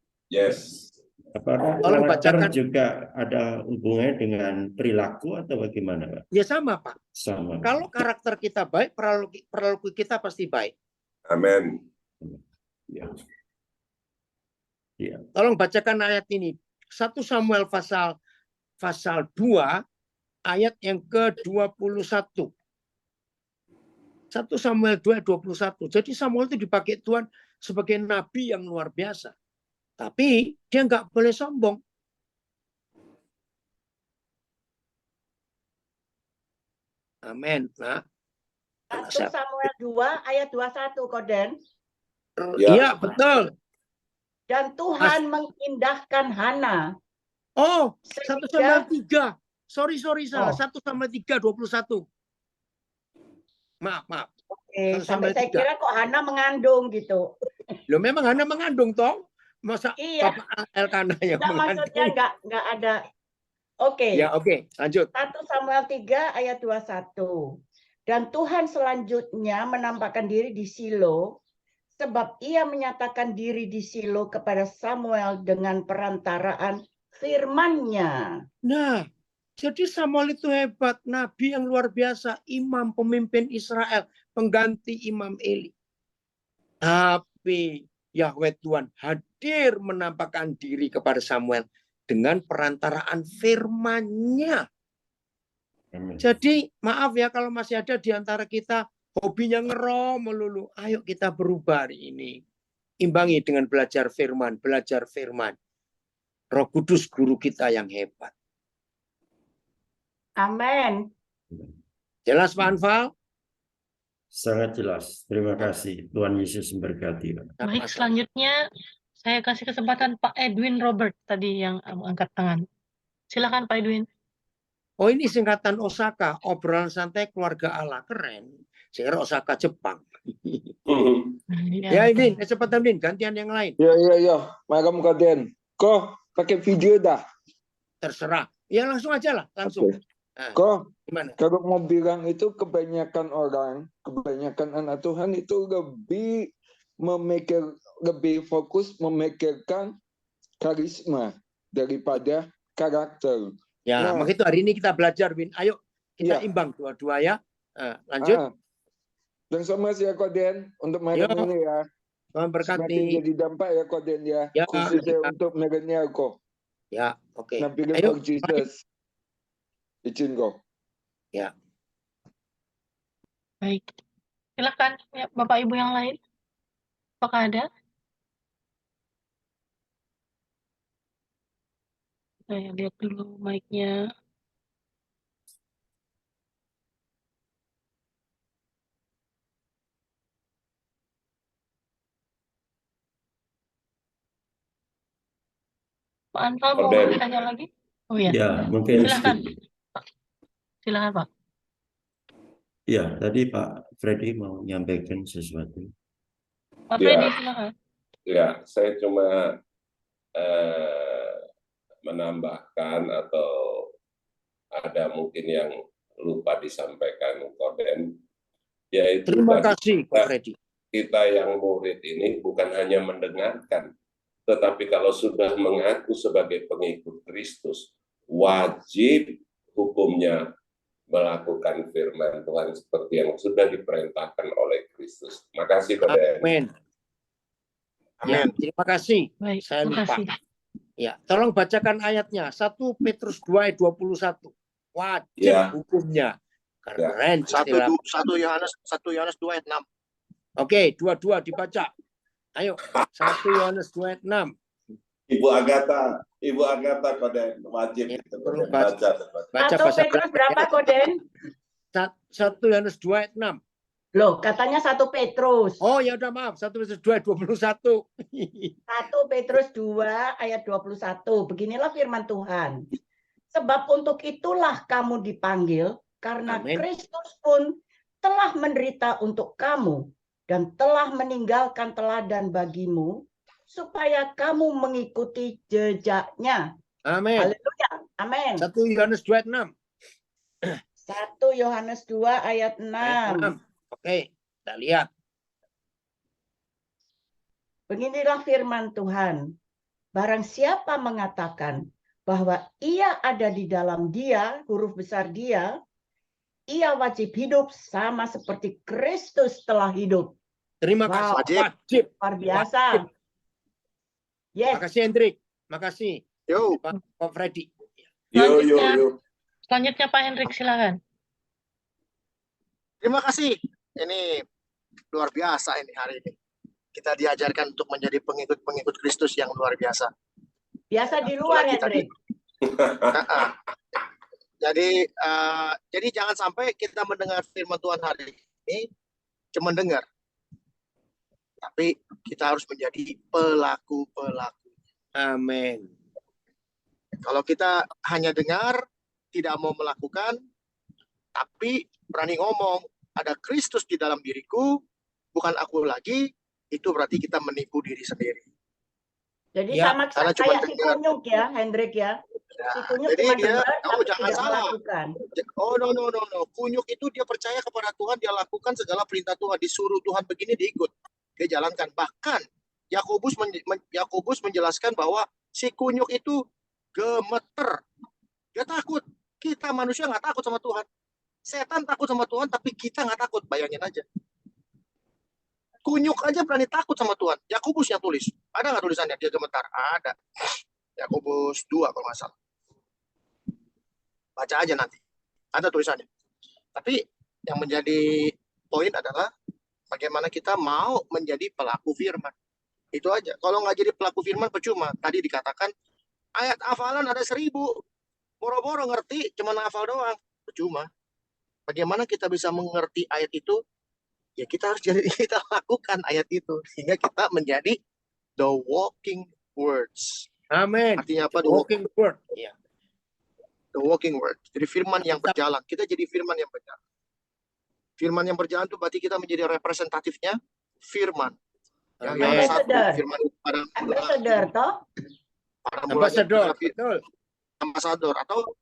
Apakah karakter juga ada hubungannya dengan perilaku atau bagaimana, Pak? Ya sama, Pak. Sama. Kalau karakter kita baik, perilaku kita pasti baik. Amin. Ya. Tolong bacakan ayat ini. 1 Samuel pasal 2 ayat yang ke-21. 1 Samuel 2:21. Jadi Samuel itu dipakai Tuhan sebagai nabi yang luar biasa. Tapi dia nggak boleh sombong. Amin. Nah, 1 Samuel 2 ayat 21, Koden. Iya, betul. Dan Tuhan mengindahkan Hana. Oh, 1 Samuel 3. Sorry, salah. 1 Samuel 3:21. Maaf. Oke, sampai saya kira kok Hana mengandung gitu. Loh, memang Hana mengandung, toh? Masa iya. Bapak Elkanah yang mengandung? Maksudnya nggak ada. Oke. Ya, oke. Lanjut. 1 Samuel 3 ayat 21. Dan Tuhan selanjutnya menampakkan diri di Silo, sebab ia menyatakan diri di Silo kepada Samuel dengan perantaraan firman-Nya. Nah, jadi Samuel itu hebat, nabi yang luar biasa, imam, pemimpin Israel, pengganti Imam Eli. Tapi Yahweh Tuhan hadir menampakkan diri kepada Samuel dengan perantaraan firman-Nya. Jadi maaf ya kalau masih ada di antara kita hobinya ngeroh melulu. Ayo kita berubah hari ini. Imbangi dengan belajar firman. Roh Kudus guru kita yang hebat. Amin. Jelas Pak Anfal? Sangat jelas. Terima kasih. Tuhan Yesus memberkati, Pak. Baik, selanjutnya saya kasih kesempatan Pak Edwin Robert tadi yang angkat tangan. Silakan Pak Edwin. Oh, ini singkatan Osaka, obrolan santai keluarga Allah. Keren. Saya kira Osaka Ya, Ya, Vin, kecepatan Vin, gantian yang lain. Ya. Malam Koden. Kok pakai video dah? Terserah. Ya langsung aja lah, langsung. Oke. Nah, Kok gimana? kalau mau bilang itu kebanyakan anak Tuhan itu lebih fokus memikirkan karisma daripada karakter. Ya, Nah. begitu hari ini kita belajar, Vin. Ayo kita Iya. imbang dua-dua ya. Lanjut. Dan sama ya Koden untuk malam Yo. ini ya. Tuhan Semakin berkati. jadi dampak ya Koden ya. Ya, Khususnya ya. untuk milenial kok. Ya, oke. Nampilin Ayo. for Jesus. Izin kok. Ya. baik. Silakan ya, Bapak Ibu yang lain. Apakah ada? Saya lihat dulu mic-nya. Pak Anfal mau Koden. bertanya lagi? Oh ya, Ya, mungkin silakan. Silakan Pak. ya, tadi Pak Freddy mau menyampaikan sesuatu. Pak Ya. Freddy silakan. Ya, saya cuma menambahkan atau ada mungkin yang lupa disampaikan Koden, yaitu Terima tadi kasih, Pak Freddy. kita yang murid ini bukan hanya mendengarkan, tetapi kalau sudah mengaku sebagai pengikut Kristus, wajib hukumnya melakukan firman Tuhan seperti yang sudah diperintahkan oleh Kristus. Makasih, Koden. Amin. Ya, terima kasih. Baik, Saya terima lupa. kasih. Ya, tolong bacakan ayatnya. 1 Petrus 2 ayat 21. Wajib Ya. hukumnya. Keren. istilah. 1 Yohanes 2 ayat 6. Oke, dua-dua dibaca. Ayo, 1 Yohanes 2 ayat 6. Ibu Agatha Koden wajib Ya, itu perlu Koden baca. baca. 1 Petrus berapa Koden? 1 Yohanes 2 ayat 6. Loh, katanya 1 Petrus. Oh, ya udah maaf. 1 Petrus 2 ayat 21. 1 Petrus 2 ayat 21. Beginilah firman Tuhan. Sebab untuk itulah kamu dipanggil, karena Amin. Kristus pun telah menderita untuk kamu dan telah meninggalkan teladan bagimu, supaya kamu mengikuti jejaknya. Amin. Haleluya. Amin. 1 Yohanes 2 ayat 6. 1 Yohanes 2 ayat 6. Ayat 6. Oke, kita lihat. Beginilah firman Tuhan. Barang siapa mengatakan bahwa ia ada di dalam dia, huruf besar dia, ia wajib hidup sama seperti Kristus telah hidup. Terima Wow. kasih. Wajib. Luar biasa. Yes. Makasih Hendrik. Makasih Yo. Pak Freddy. Yo. Selanjutnya Pak Hendrik silakan. Terima kasih. Ini luar biasa ini hari ini. Kita diajarkan untuk menjadi pengikut-pengikut Kristus yang luar biasa. Biasa di luar, Apalagi tadi. Hendrik. Jadi jangan sampai kita mendengar firman Tuhan hari ini cuma dengar. Tapi kita harus menjadi pelaku-pelaku. Amin. Kalau kita hanya dengar, tidak mau melakukan, tapi berani ngomong, ada Kristus di dalam diriku, bukan aku lagi, itu berarti kita menipu diri sendiri. Jadi Ya, sama karena cuma kayak si dengar. kunyuk ya, Hendrik ya. Si kunyuk Jadi cuma dia, dengar, tapi jangan tidak salah. melakukan. Oh no. Kunyuk itu dia percaya kepada Tuhan, dia lakukan segala perintah Tuhan, disuruh Tuhan begini dia ikut, dia jalankan. Bahkan Yakobus menjelaskan bahwa si kunyuk itu gemeter, dia takut. Kita manusia nggak takut sama Tuhan. Setan takut sama Tuhan, tapi kita nggak takut. Bayangin aja. Kunyuk aja berani takut sama Tuhan. Yakobus yang tulis. Ada nggak tulisannya? Dia gemetar. Ada. Yakobus 2 kalau nggak salah. Baca aja nanti. Ada tulisannya. Tapi yang menjadi poin adalah bagaimana kita mau menjadi pelaku firman. Itu aja. Kalau nggak jadi pelaku firman percuma. Tadi dikatakan ayat hafalan ada 1000. Boro-boro ngerti, cuma hafal doang. Percuma. Bagaimana kita bisa mengerti ayat itu ya kita harus kita lakukan ayat itu sehingga kita menjadi the walking words. Amin. Artinya apa? Walking word. Ya. The walking word. Jadi firman yang berjalan. Kita jadi firman yang berjalan. Firman yang berjalan itu berarti kita menjadi representatifnya firman. Yang Amin. satu firman pada Ambassador toh? Ambassador. Betul. Ambassador atau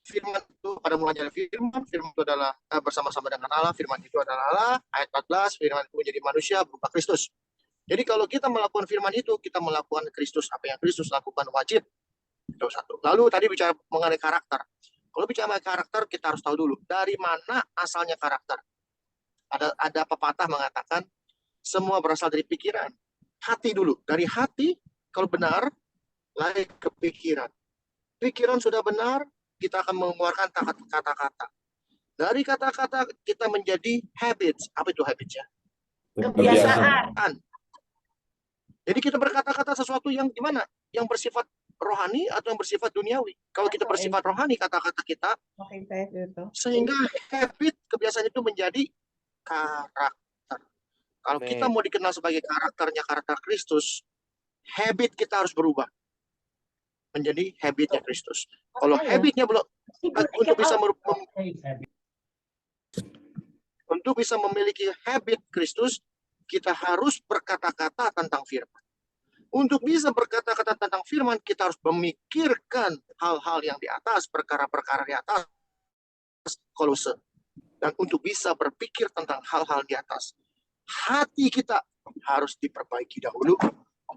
firman itu pada mulanya firman itu adalah bersama-sama dengan Allah, firman itu adalah Allah, ayat 14, firman itu menjadi manusia berupa Kristus. Jadi kalau kita melakukan firman itu, kita melakukan Kristus, apa yang Kristus lakukan wajib. Itu satu. Lalu tadi bicara mengenai karakter. Kalau bicara mengenai karakter, kita harus tahu dulu dari mana asalnya karakter. Ada pepatah mengatakan semua berasal dari pikiran. Hati dulu. Dari hati, kalau benar, lari ke pikiran. Pikiran sudah benar, kita akan mengeluarkan kata-kata. Dari kata-kata kita menjadi habits. Apa itu habits ya? Kebiasaan. Jadi kita berkata-kata sesuatu yang gimana? Yang bersifat rohani atau yang bersifat duniawi. Kalau kita bersifat rohani kata-kata kita, sehingga habit kebiasaan itu menjadi karakter. Kalau kita mau dikenal sebagai karakter Kristus, habit kita harus berubah menjadi habitnya Kristus. Kalau habitnya belum, untuk bisa memiliki habit Kristus, kita harus berkata-kata tentang firman. Untuk bisa berkata-kata tentang firman, kita harus memikirkan hal-hal yang di atas, perkara-perkara di atas, Kolose. Dan untuk bisa berpikir tentang hal-hal di atas, hati kita harus diperbaiki dahulu.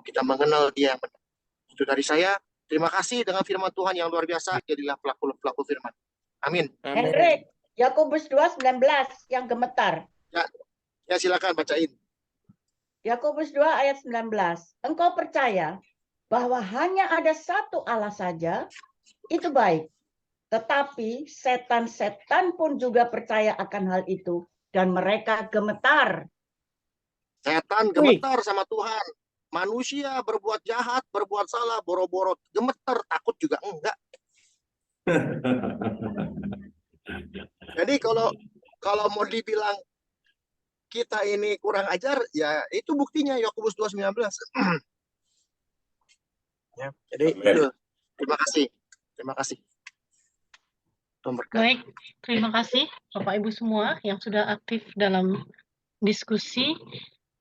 Kita mengenal Dia yang benar. Itu dari saya. Terima kasih dengan firman Tuhan yang luar biasa. Jadilah pelaku firman. Amin. Hendrik, Yakobus 2:19 yang gemetar. Ya silakan bacain. Yakobus 2 ayat 19. Engkau percaya bahwa hanya ada satu Allah saja, itu baik. Tetapi setan-setan pun juga percaya akan hal itu. Dan mereka gemetar. Setan gemetar sama Tuhan. Manusia berbuat jahat, berbuat salah, boro-boro gemetar, takut juga enggak. Jadi kalau mau dibilang kita ini kurang ajar, ya itu buktinya Yakobus 2:19. Ya, jadi itu. Terima kasih. Terima kasih. Baik, terima kasih Bapak Ibu semua yang sudah aktif dalam diskusi.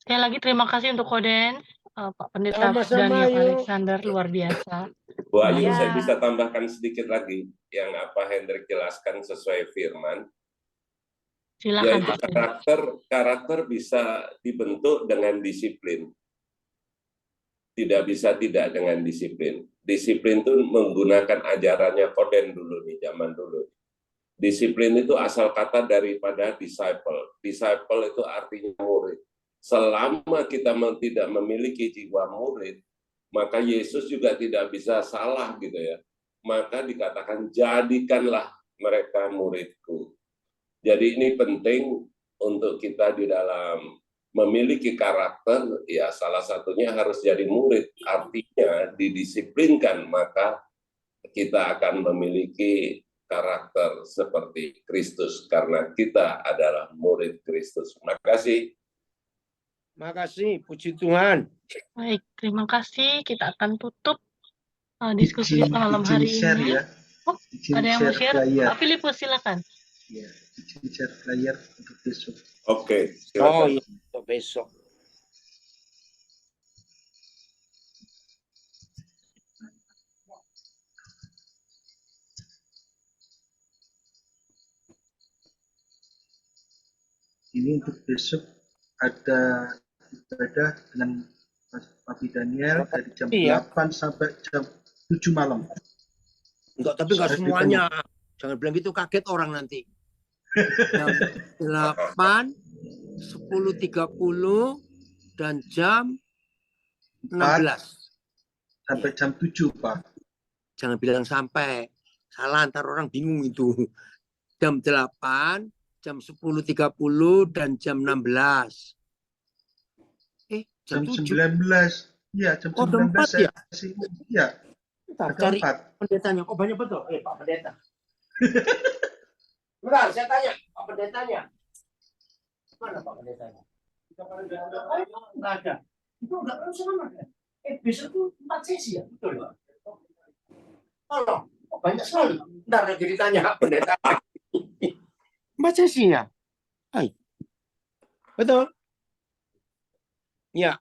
Sekali lagi terima kasih untuk Koden, Pak Pendeta Daniel Alexander, luar biasa. Bu Ayu, saya bisa tambahkan sedikit lagi yang apa Hendrik jelaskan sesuai firman. Silakan, Yaitu karakter bisa dibentuk dengan disiplin. Tidak bisa tidak dengan disiplin. Disiplin itu menggunakan ajarannya Koden dulu nih, zaman dulu. Disiplin itu asal kata daripada disciple. Disciple itu artinya murid. Selama kita tidak memiliki jiwa murid, maka Yesus juga tidak bisa salah gitu ya. Maka dikatakan jadikanlah mereka muridku. Jadi ini penting untuk kita di dalam memiliki karakter, ya salah satunya harus jadi murid. Artinya didisiplinkan, maka kita akan memiliki karakter seperti Kristus karena kita adalah murid Kristus. Terima kasih. Terima kasih, puji Tuhan. Baik, terima kasih. Kita akan tutup diskusi kita malam hari ini. Ya. Ada yang mau share? Pak Filipus, silakan. Ya, share flyer untuk besok. Oke, silakan. Iya, untuk besok. Ini untuk besok ada ibadah dengan Papi Daniel dari jam 8 sampai jam 7 malam. Enggak, tapi enggak semuanya. Jangan bilang gitu, kaget orang nanti. Jam 8, 10.30, dan jam 16. Sampai jam 7, Pak. Jangan bilang sampai. Salah, ntar orang bingung itu. Jam 8, jam 10.30, dan jam 16. Jam 19. Iya, jam 19 ya? Iya. Cari pendetanya. Oh, banyak betul. Pak Pendeta. Bentar, saya tanya Pak Pendetanya. Mana Pak Pendetanya? Nggak ada. Itu nggak sama. Besok tuh 4 sesi ya, betul Pak? Oh, banyak sekali. Ntar lagi ditanya pendeta. 4 sesi ya? Hai. Betul? Ya.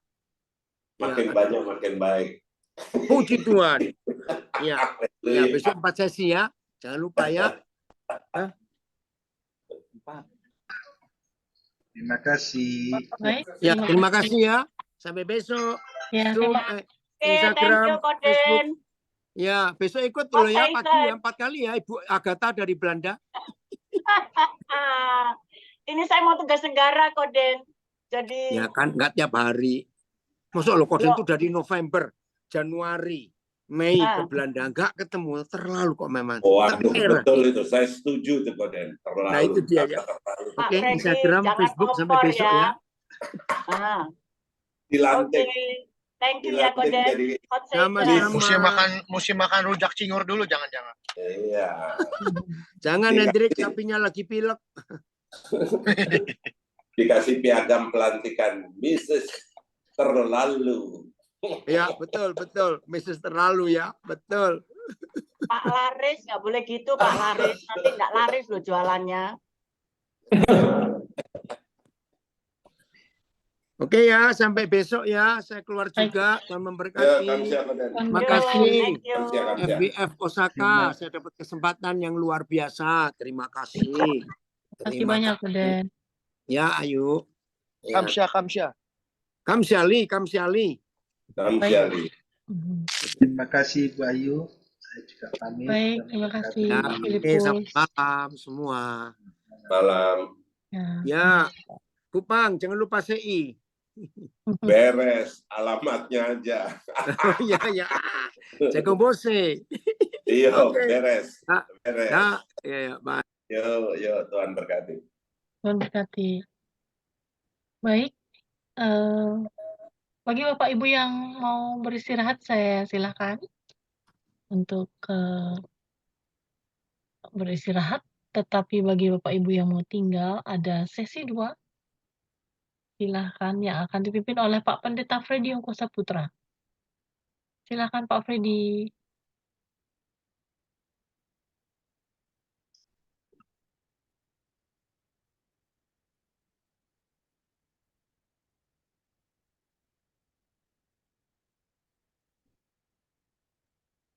Makin banyak makin baik. Puji Tuhan. Ya. Ya, besok 4 sesi ya. Jangan lupa ya. Terima kasih. Baik, Ya, terima kasih ya. Sampai besok. Ya, Zoom, Instagram, Facebook. Ya, besok ikut loh ya pagi ya, 4 kali ya Ibu Agatha dari Belanda. Ini saya mau tugas negara, Koden. Jadi Ya kan, nggak tiap hari. Masuk lo Koden tuh dari November, Januari, Mei ke Belanda. Nggak ketemu, terlalu kok memang. Waduh, betul itu. Saya setuju tuh Koden. Terlalu. Nah itu dia ya. Oke, Instagram, Facebook sampai besok ya. Dilantik. Thank you ya Koden. Sama-sama. Musim makan rujak cingur dulu, jangan-jangan. Iya. Jangan Hendrik, sapinya lagi pilek. Dikasih piagam pelantikan Mrs. Terlalu. Ya, betul, betul. Mrs. Terlalu ya, betul. Pak Laris, nggak boleh gitu Pak Laris. Nanti nggak laris loh jualannya. Oke ya, sampai besok ya. Saya keluar juga. Tuhan memberkati. Terima kasih. FBF Osaka. Saya dapat kesempatan yang luar biasa. Terima kasih. Terima kasih banyak, Den. Ya, ayo. Kamsya. Kamsyali. Terima kasih Bu Ayu. Saya juga pamit. Baik, terima kasih. Ya, Filipus. selamat malam semua. Malam. Ya, Kupang, jangan lupa CI. Beres, alamatnya aja. Ya. Jago bose. Iya, beres. Beres. Ya, baik. Yo, Tuhan berkati. Tuhan berkati. Baik. Bagi Bapak Ibu yang mau beristirahat, saya silakan untuk beristirahat. Tetapi bagi Bapak Ibu yang mau tinggal, ada sesi 2. Silahkan yang akan dipimpin oleh Pak Pendeta Freddy Ongkosa Putra. Silakan Pak Freddy.